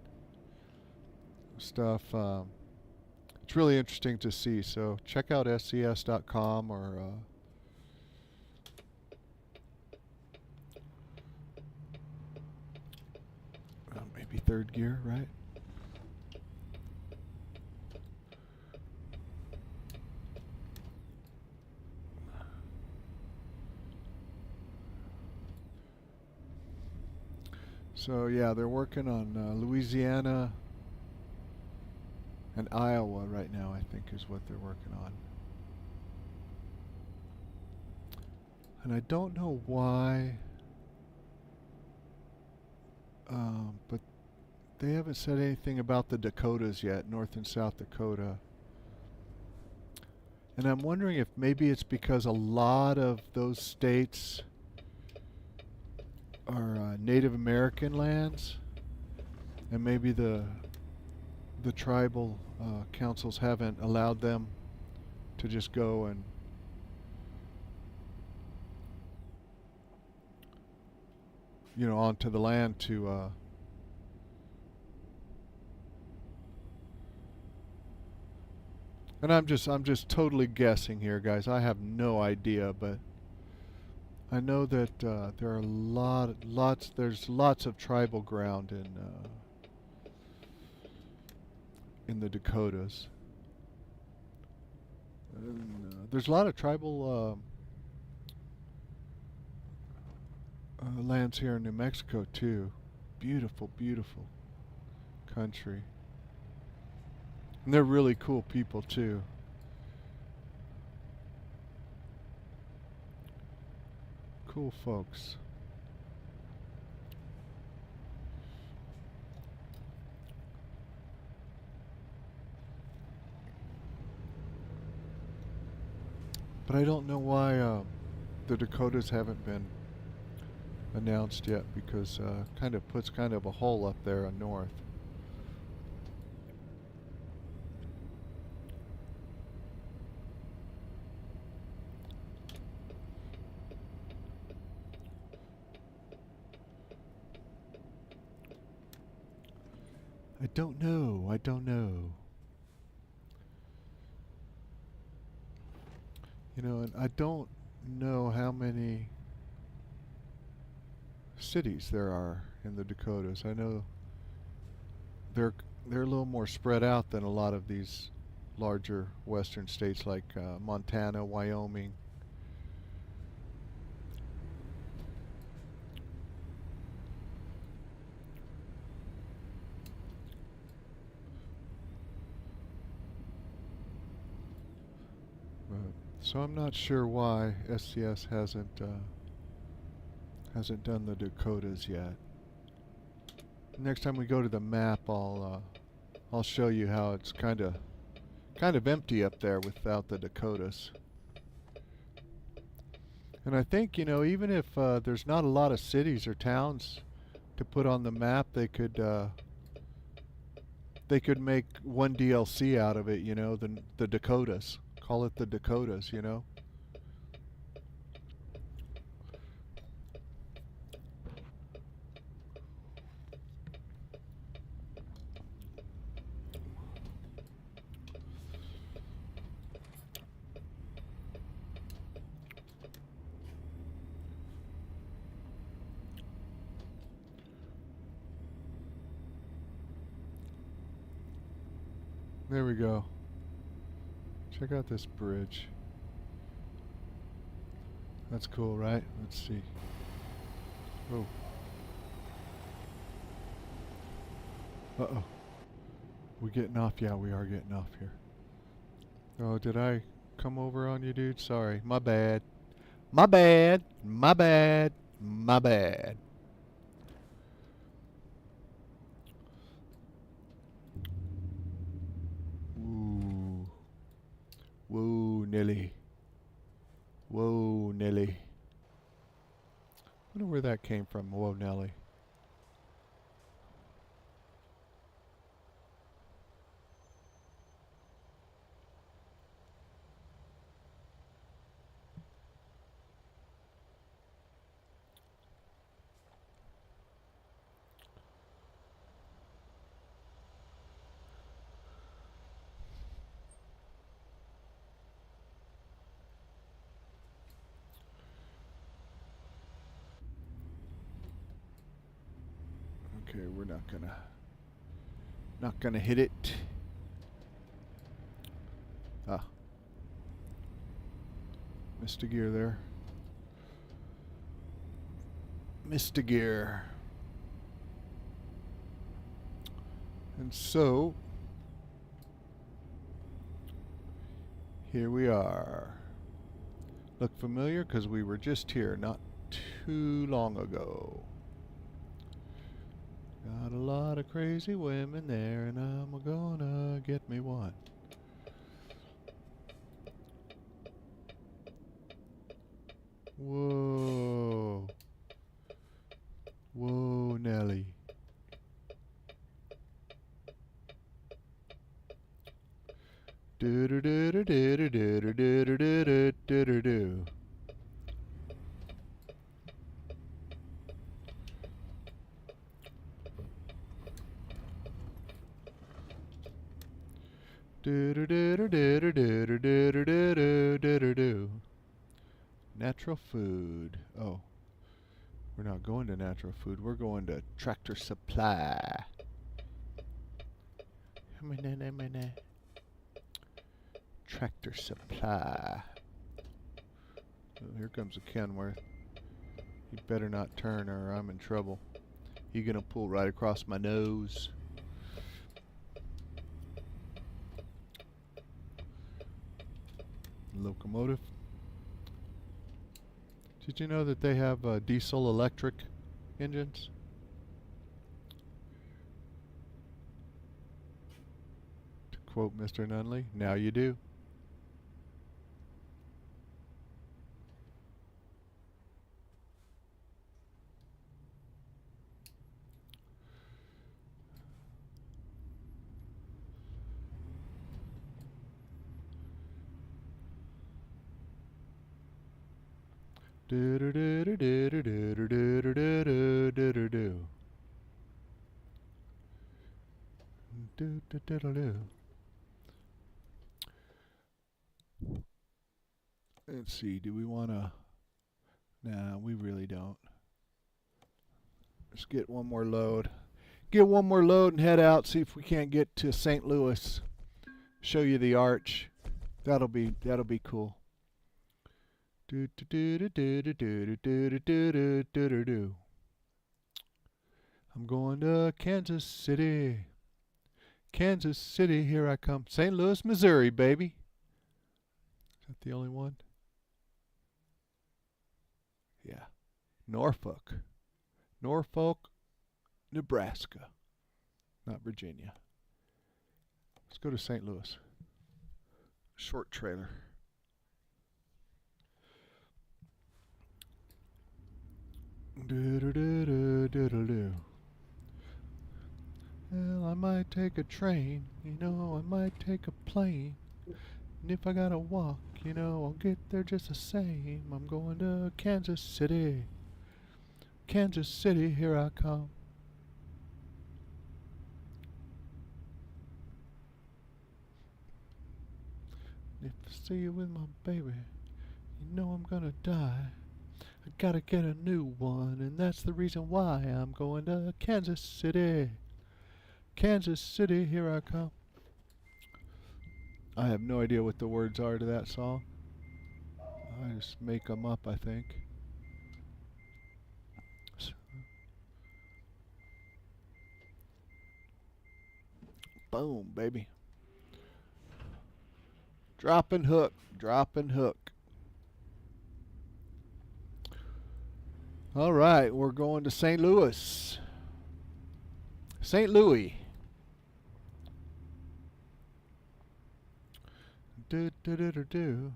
stuff. It's really interesting to see. So check out SCS.com or maybe Third Gear, right? So yeah, they're working on Louisiana and Iowa right now, I think, is what they're working on. And I don't know why, but they haven't said anything about the Dakotas yet, North and South Dakota. And I'm wondering if maybe it's because a lot of those states are Native American lands, and maybe the tribal councils haven't allowed them to just go and onto the land to And I'm just totally guessing here, guys. I have no idea, but I know that there are there's lots of tribal ground in the Dakotas. And, there's a lot of tribal lands here in New Mexico too. Beautiful, beautiful country. And they're really cool people too. Cool folks. But I don't know why the Dakotas haven't been announced yet, because kind of puts kind of a hole up there on north. I don't know. I don't know. You know, and I don't know how many cities there are in the Dakotas. I know they're they're a little more spread out than a lot of these larger western states like Montana, Wyoming. So I'm not sure why SCS hasn't done the Dakotas yet. Next time we go to the map, I'll show you how it's kind of empty up there without the Dakotas. And I think, you know, even if there's not a lot of cities or towns to put on the map, they could make one DLC out of it. You know, the Dakotas. Call it the Dakotas. You know. There we go. Check out this bridge. That's cool, right? Let's see. Oh. Uh-oh. We getting off? Yeah, we are getting off here. Oh, did I come over on you, dude? Sorry. My bad. My bad. My bad. My bad. Ooh. Whoa, Nelly. Whoa, Nelly. I wonder where that came from. Whoa, Nelly. Okay, we're not gonna hit it. Ah. Missed a gear there. Missed a gear. And so, here we are. Look familiar? Because we were just here not too long ago. Got a lot of crazy women there, and I'm gonna get me one. Whoa. Whoa, Nelly. Do do do do do do do do do do do do do. Do do do do do do do do do do do do do. Natural food. Oh, we're not going to natural food. We're going to Tractor Supply. Tractor Supply. Oh, here comes a Kenworth. You better not turn or I'm in trouble. You're gonna pull right across my nose. Locomotive. Did you know that they have diesel electric engines? To quote Mr. Nunley, now you do. Do do do do do do do do do do do do do. Do do do do do. Let's see, do we want to... Nah, we really don't. Let's get one more load. Get one more load and head out, see if we can't get to St. Louis. Show you the arch. That'll be cool. Do do do do do do do do do do do do do. I'm going to Kansas City. Kansas City, here I come. St. Louis, Missouri, baby. Is that the only one? Yeah. Norfolk. Norfolk, Nebraska. Not Virginia. Let's go to St. Louis. Short trailer. Do do do do do do do. Well, I might take a train, you know, I might take a plane. And if I gotta walk, you know, I'll get there just the same. I'm going to Kansas City. Kansas City, here I come. If I see you with my baby, you know I'm gonna die. I gotta get a new one, and that's the reason why I'm going to Kansas City. Kansas City, here I come. I have no idea what the words are to that song. I just make them up, I think. Boom, baby. Drop and hook, drop and hook. All right, we're going to St. Louis. St. Louis. Do do do do do.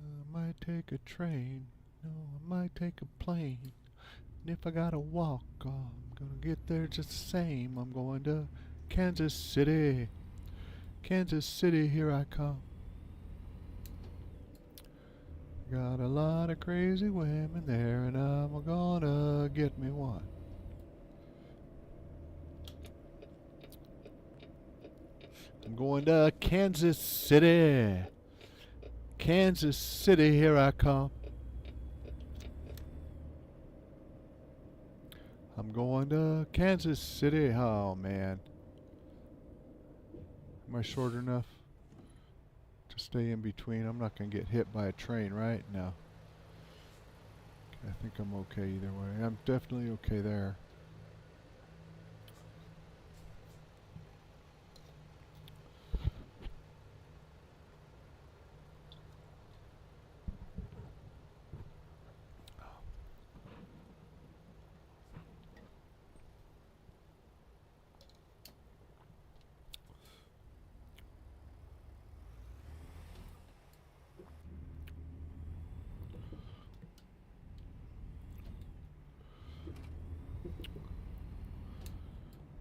I might take a train. No, I might take a plane. And if I gotta walk, I'm gonna get there just the same. I'm going to Kansas City. Kansas City, here I come. Got a lot of crazy women there, and I'm gonna get me one. I'm going to Kansas City. Kansas City, here I come. I'm going to Kansas City. Oh, man. Am I short enough to stay in between? I'm not going to get hit by a train, right? No. I think I'm okay either way. I'm definitely okay there.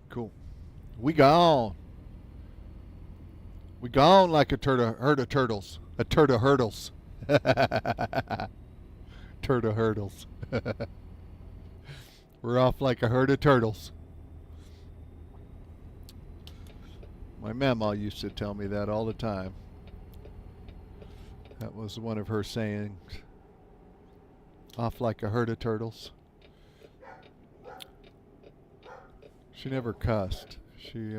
Cool. We gone. We gone like a herd of turtles. A turd of hurdles. Turd of hurdles. We're off like a herd of turtles. My mama used to tell me that all the time. That was one of her sayings. Off like a herd of turtles. She never cussed. She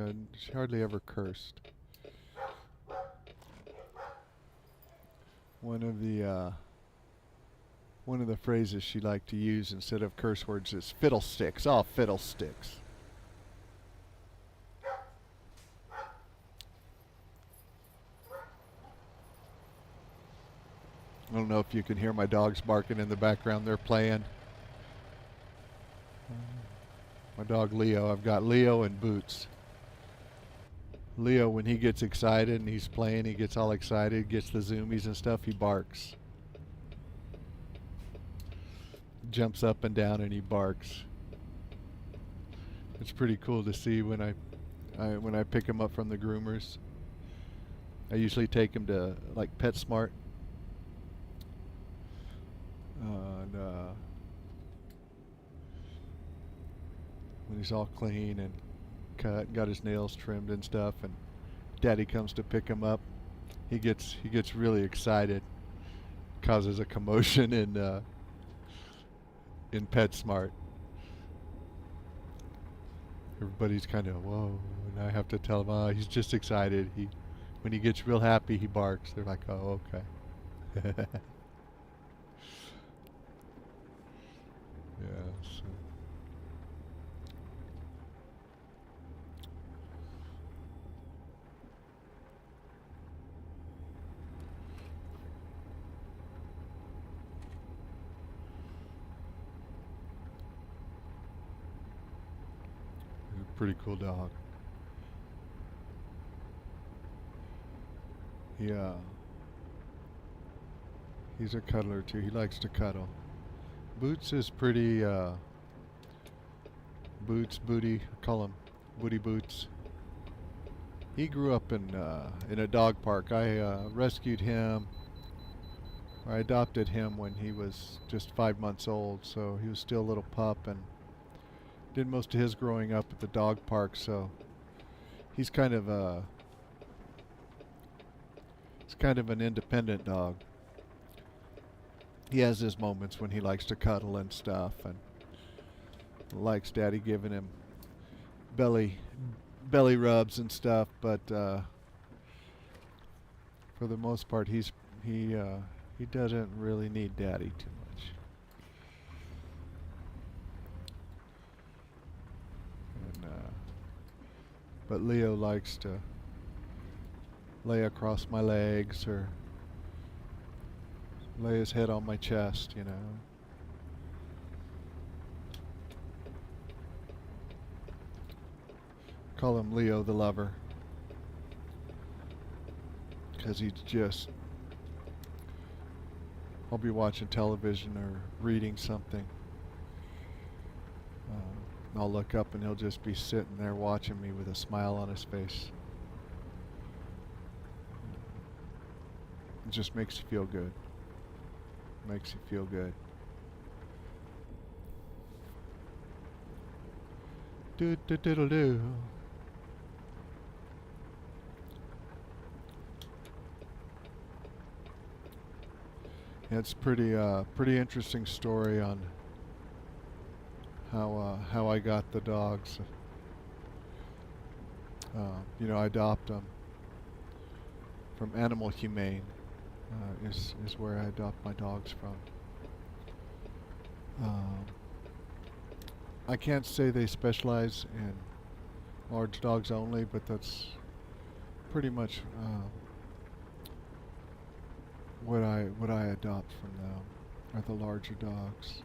hardly ever cursed. One of the phrases she liked to use instead of curse words is fiddlesticks. Oh, fiddlesticks. I don't know if you can hear my dogs barking in the background. They're playing. My dog Leo. I've got Leo and Boots. Leo, when he gets excited and he's playing, he gets all excited, gets the zoomies and stuff, he barks. Jumps up and down and he barks. It's pretty cool to see when I pick him up from the groomers. I usually take him to like PetSmart. When he's all clean and cut, got his nails trimmed and stuff, and Daddy comes to pick him up, he gets really excited, causes a commotion in PetSmart. Everybody's kind of whoa, and I have to tell him, oh, he's just excited. When he gets real happy, he barks. They're like, oh, okay. Yeah. So. Pretty cool dog. Yeah. He's a cuddler too. He likes to cuddle. Boots is pretty, Booty, I call him Booty Boots. He grew up in a dog park. I rescued him, or I adopted him when he was just 5 months old, so he was still a little pup, and did most of his growing up at the dog park, so he's kind of an independent dog. He has his moments when he likes to cuddle and stuff, and likes Daddy giving him belly rubs and stuff, but for the most part he doesn't really need Daddy too much. But Leo likes to lay across my legs or lay his head on my chest, you know. Call him Leo the lover, because he's just, I'll be watching television or reading something. I'll look up and he'll just be sitting there watching me with a smile on his face. It just makes you feel good. Makes you feel good. Do do do do. Yeah, it's pretty interesting story on how I got the dogs. You know, I adopt them from Animal Humane. Is where I adopt my dogs from. I can't say they specialize in large dogs only, but that's pretty much what I adopt from them are the larger dogs.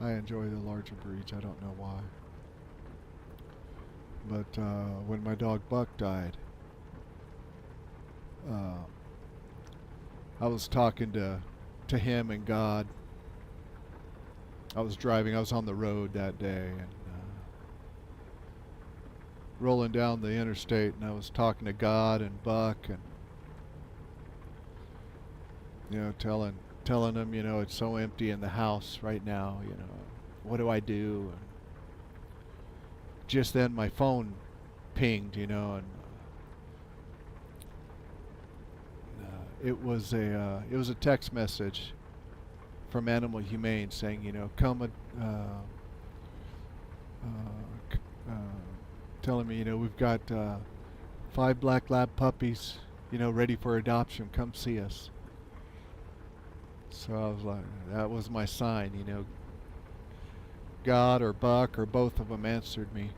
I enjoy the larger breeds. I don't know why. But when my dog Buck died, I was talking to him and God. I was driving. I was on the road that day and rolling down the interstate, and I was talking to God and Buck, and you know, telling him, you know, it's so empty in the house right now. You know, what do I do? And just then, my phone pinged, you know, and it was a text message from Animal Humane saying, come, c- telling me, we've got 5 black lab puppies, ready for adoption. Come see us. So I was like, that was my sign, God or Buck or both of them answered me.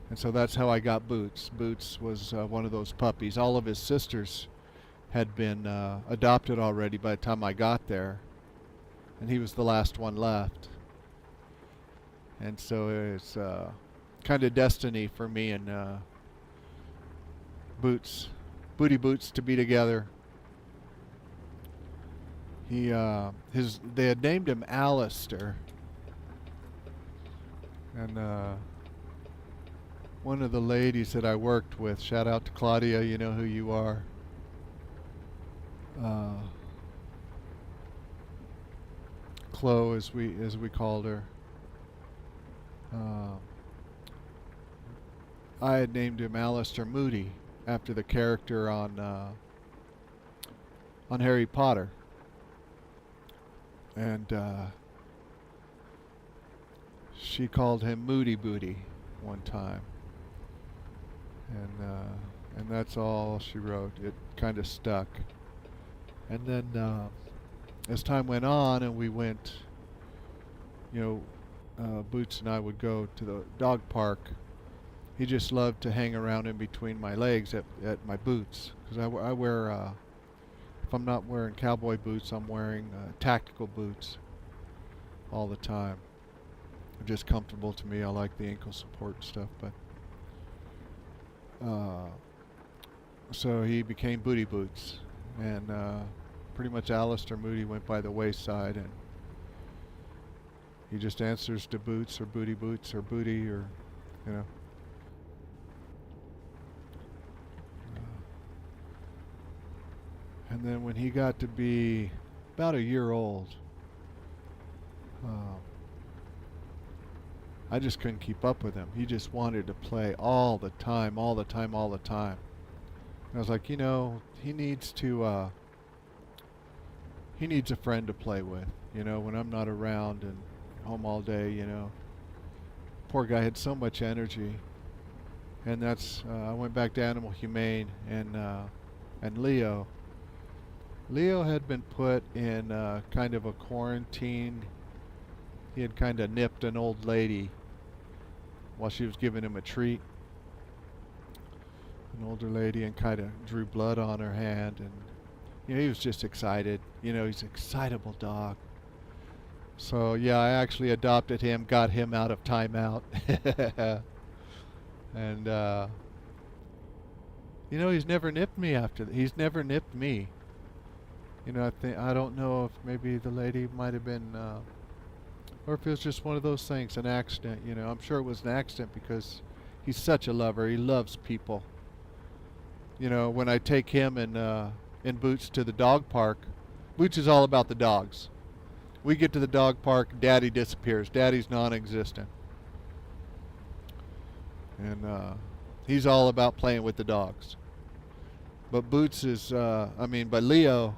And so that's how I got Boots. Boots was one of those puppies. All of his sisters had been adopted already by the time I got there, and he was the last one left. And so it's kind of destiny for me and Booty Boots to be together. They had named him Alistair, and one of the ladies that I worked with, shout out to Claudia, you know who you are. Chloe, as we called her. I had named him Alistair Moody after the character on Harry Potter, and she called him Moody Booty one time, and that's all she wrote. It kind of stuck. And then as time went on, and we went, Boots and I would go to the dog park. He just loved to hang around in between my legs at my boots, because I wear, if I'm not wearing cowboy boots, I'm wearing tactical boots all the time. They're just comfortable to me. I like the ankle support and stuff, but so he became Booty Boots, and pretty much Alistair Moody went by the wayside, and he just answers to Boots or Booty Boots or Booty, or and then when he got to be about a year old, I just couldn't keep up with him. He just wanted to play all the time, all the time, all the time. And I was like, he needs to, he needs a friend to play with, when I'm not around and home all day, Poor guy had so much energy. And that's, I went back to Animal Humane, and Leo had been put in kind of a quarantine. He had kind of nipped an old lady while she was giving him a treat. An older lady, and kind of drew blood on her hand, and he was just excited. He's an excitable dog. So yeah, I actually adopted him, got him out of timeout. And he's never nipped me after that. He's never nipped me. I don't know if maybe the lady might have been or if it was just one of those things, an accident. I'm sure it was an accident, because he's such a lover. He loves people. When I take him and Boots to the dog park, Boots is all about the dogs. We get to the dog park, Daddy disappears. Daddy's non-existent. And he's all about playing with the dogs. But Boots is, but Leo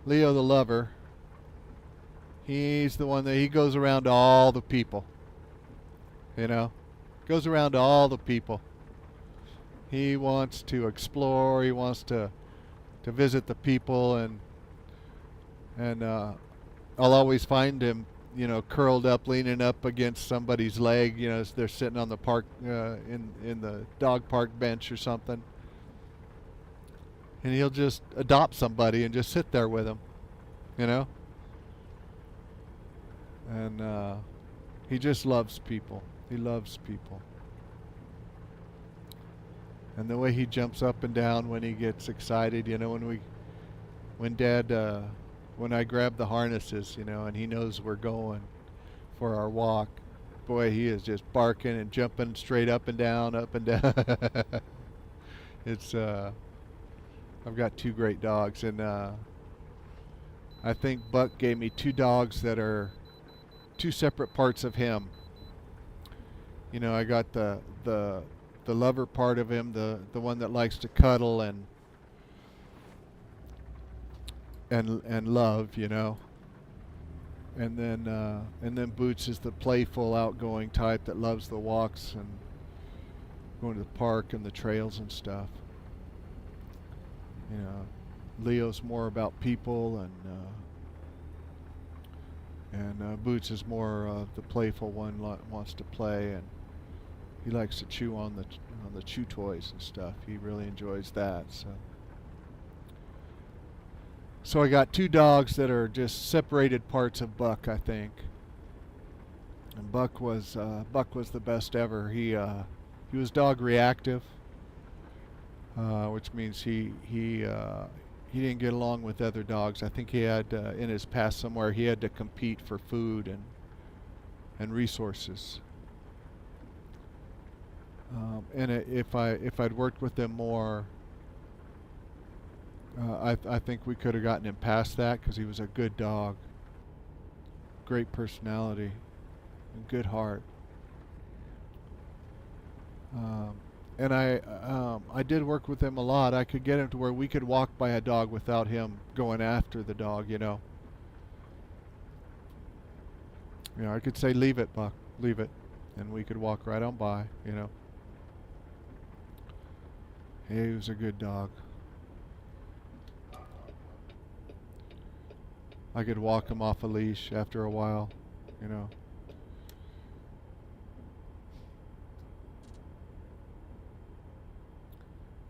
the lover, he's the one that he goes around to all the people. Goes around to all the people. He wants to explore. He wants to visit the people, and I'll always find him, curled up, leaning up against somebody's leg. As they're sitting on the park in the dog park bench or something, and he'll just adopt somebody and just sit there with them, And he just loves people. He loves people. And the way he jumps up and down when he gets excited, when I grab the harnesses, and he knows we're going for our walk, boy, he is just barking and jumping straight up and down, up and down. It's, I've got 2 great dogs, and I think Buck gave me 2 dogs that are 2 separate parts of him. I got the lover part of him, the one that likes to cuddle and and love, you know. And then Boots is the playful, outgoing type that loves the walks and going to the park and the trails and stuff. You know, Leo's more about people, and Boots is more the playful one, wants to play, and he likes to chew on the chew toys and stuff. He really enjoys that. So I got two dogs that are just separated parts of Buck, I think. And Buck was the best ever. He was dog reactive, which means he didn't get along with other dogs. I think he had in his past somewhere he had to compete for food and resources. And if I'd worked with him more, I think we could have gotten him past that, because he was a good dog, great personality, and good heart. And I did work with him a lot. I could get him to where we could walk by a dog without him going after the dog, you know. You know, I could say, "Leave it, Buck, leave it," and we could walk right on by, you know. He was a good dog. I could walk him off a leash after a while, you know.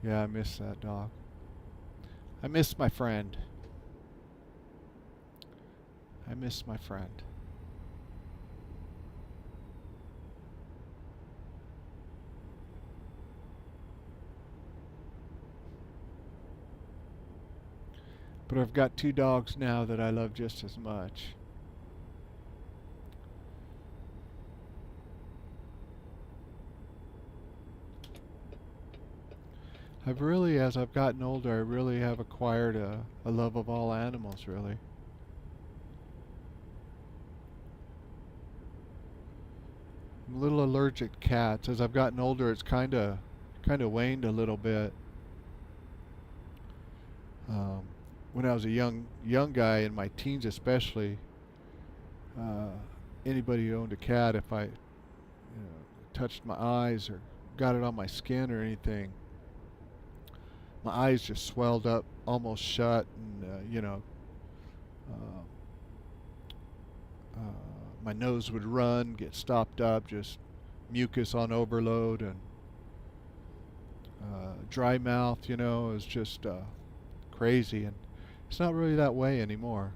Yeah, I miss that dog. I miss my friend. I miss my friend. But I've got two dogs now that I love just as much. As I've gotten older, I really have acquired a love of all animals, really. I'm a little allergic to cats. As I've gotten older, it's kind of waned a little bit. When I was a young guy, in my teens especially, anybody who owned a cat, if I touched my eyes or got it on my skin or anything, my eyes just swelled up almost shut, and uh, my nose would run, get stopped up, just mucus on overload, and dry mouth. You know, it was just crazy, and it's not really that way anymore.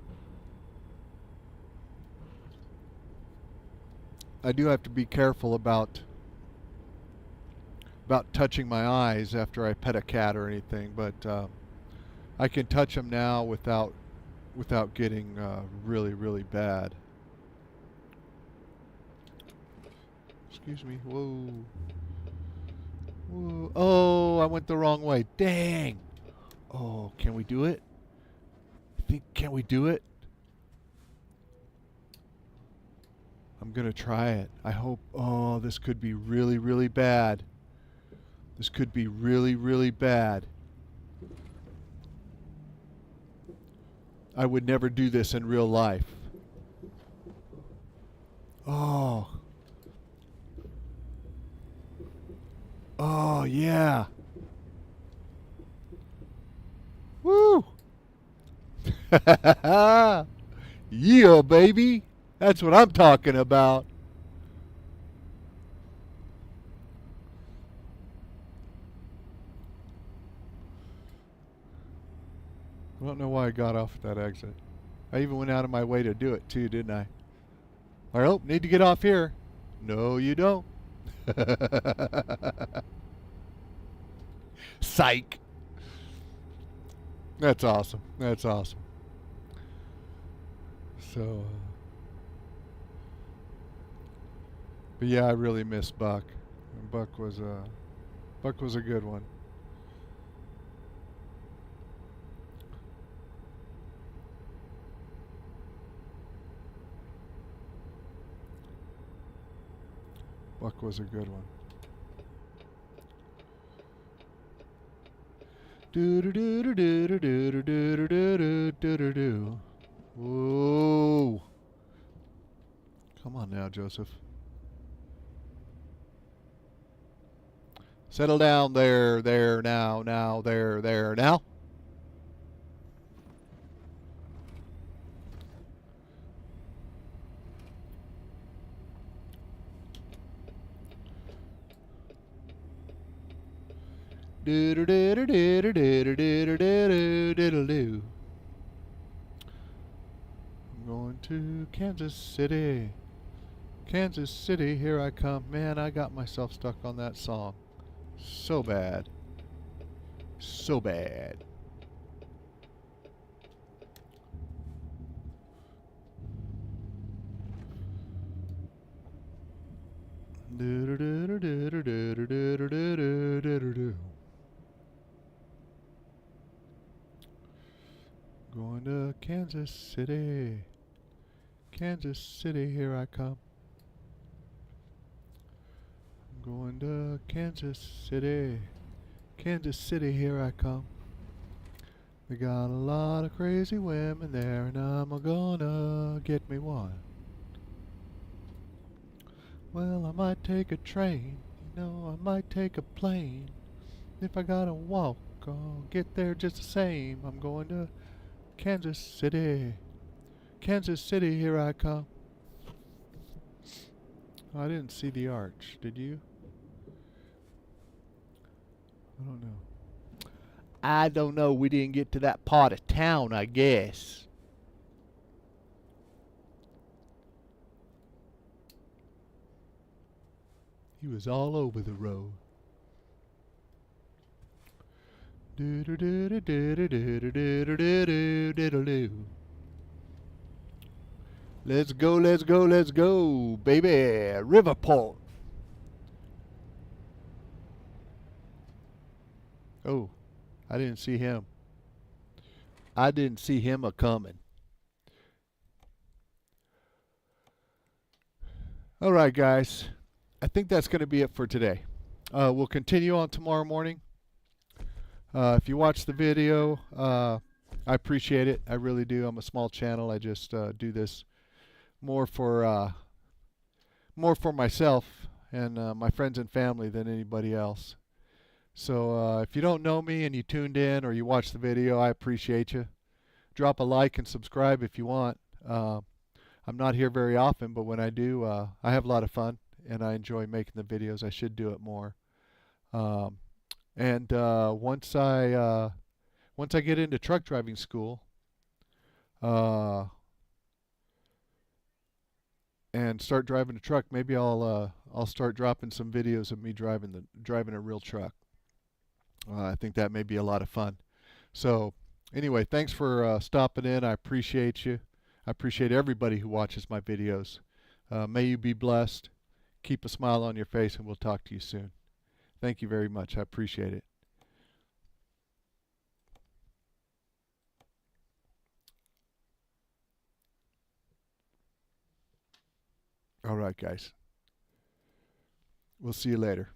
I do have to be careful about touching my eyes after I pet a cat or anything, but I can touch them now without getting really bad. Excuse me. Whoa. Whoa. Oh, I went the wrong way. Dang. Oh, can we do it? Can we do it? I'm gonna try it. I hope. Oh, this could be really bad. This could be really bad. I would never do this in real life. Oh. Oh, yeah. Woo. Yeah, baby. That's what I'm talking about. I don't know why I got off at that exit. I even went out of my way to do it too, didn't I? Oh, need to get off here. No, you don't. Psych. That's awesome. That's awesome. So, but yeah, I really miss Buck. And Buck was a good one. Buck was a good one. Do do do do do do do do do do do do. Whoa! Come on now, Joseph. Settle down there, now, there, now. Do do do do do do do do do do do. I'm going to Kansas City. Kansas City, here I come. Man, I got myself stuck on that song. So bad. So bad. Do do do do do do do do do do do do. Going to Kansas City. Kansas City, here I come. I'm going to Kansas City. Kansas City, here I come. We got a lot of crazy women there, and I'm gonna get me one. Well, I might take a train, you know, I might take a plane. If I gotta walk, I'll get there just the same. I'm going to Kansas City. Kansas City, here I come. Oh, I didn't see the arch, did you? I don't know. I don't know. We didn't get to that part of town, I guess. He was all over the road. Do do do do do do do do do do do do do. Let's go, let's go, let's go, baby. Riverport. Oh, I didn't see him. I didn't see him a coming. All right, guys. I think that's going to be it for today. We'll continue on tomorrow morning. If you watch the video, I appreciate it. I really do. I'm a small channel. I just do this more for myself and my friends and family than anybody else. So if you don't know me and you tuned in or you watched the video, I appreciate you. Drop a like and subscribe if you want. I'm not here very often, but when I do, I have a lot of fun and I enjoy making the videos. I should do it more. And once I get into truck driving school, and start driving a truck, maybe I'll start dropping some videos of me driving a real truck. I think that may be a lot of fun. So anyway, thanks for stopping in. I appreciate you. I appreciate everybody who watches my videos. May you be blessed. Keep a smile on your face, and we'll talk to you soon. Thank you very much. I appreciate it. All right, guys. We'll see you later.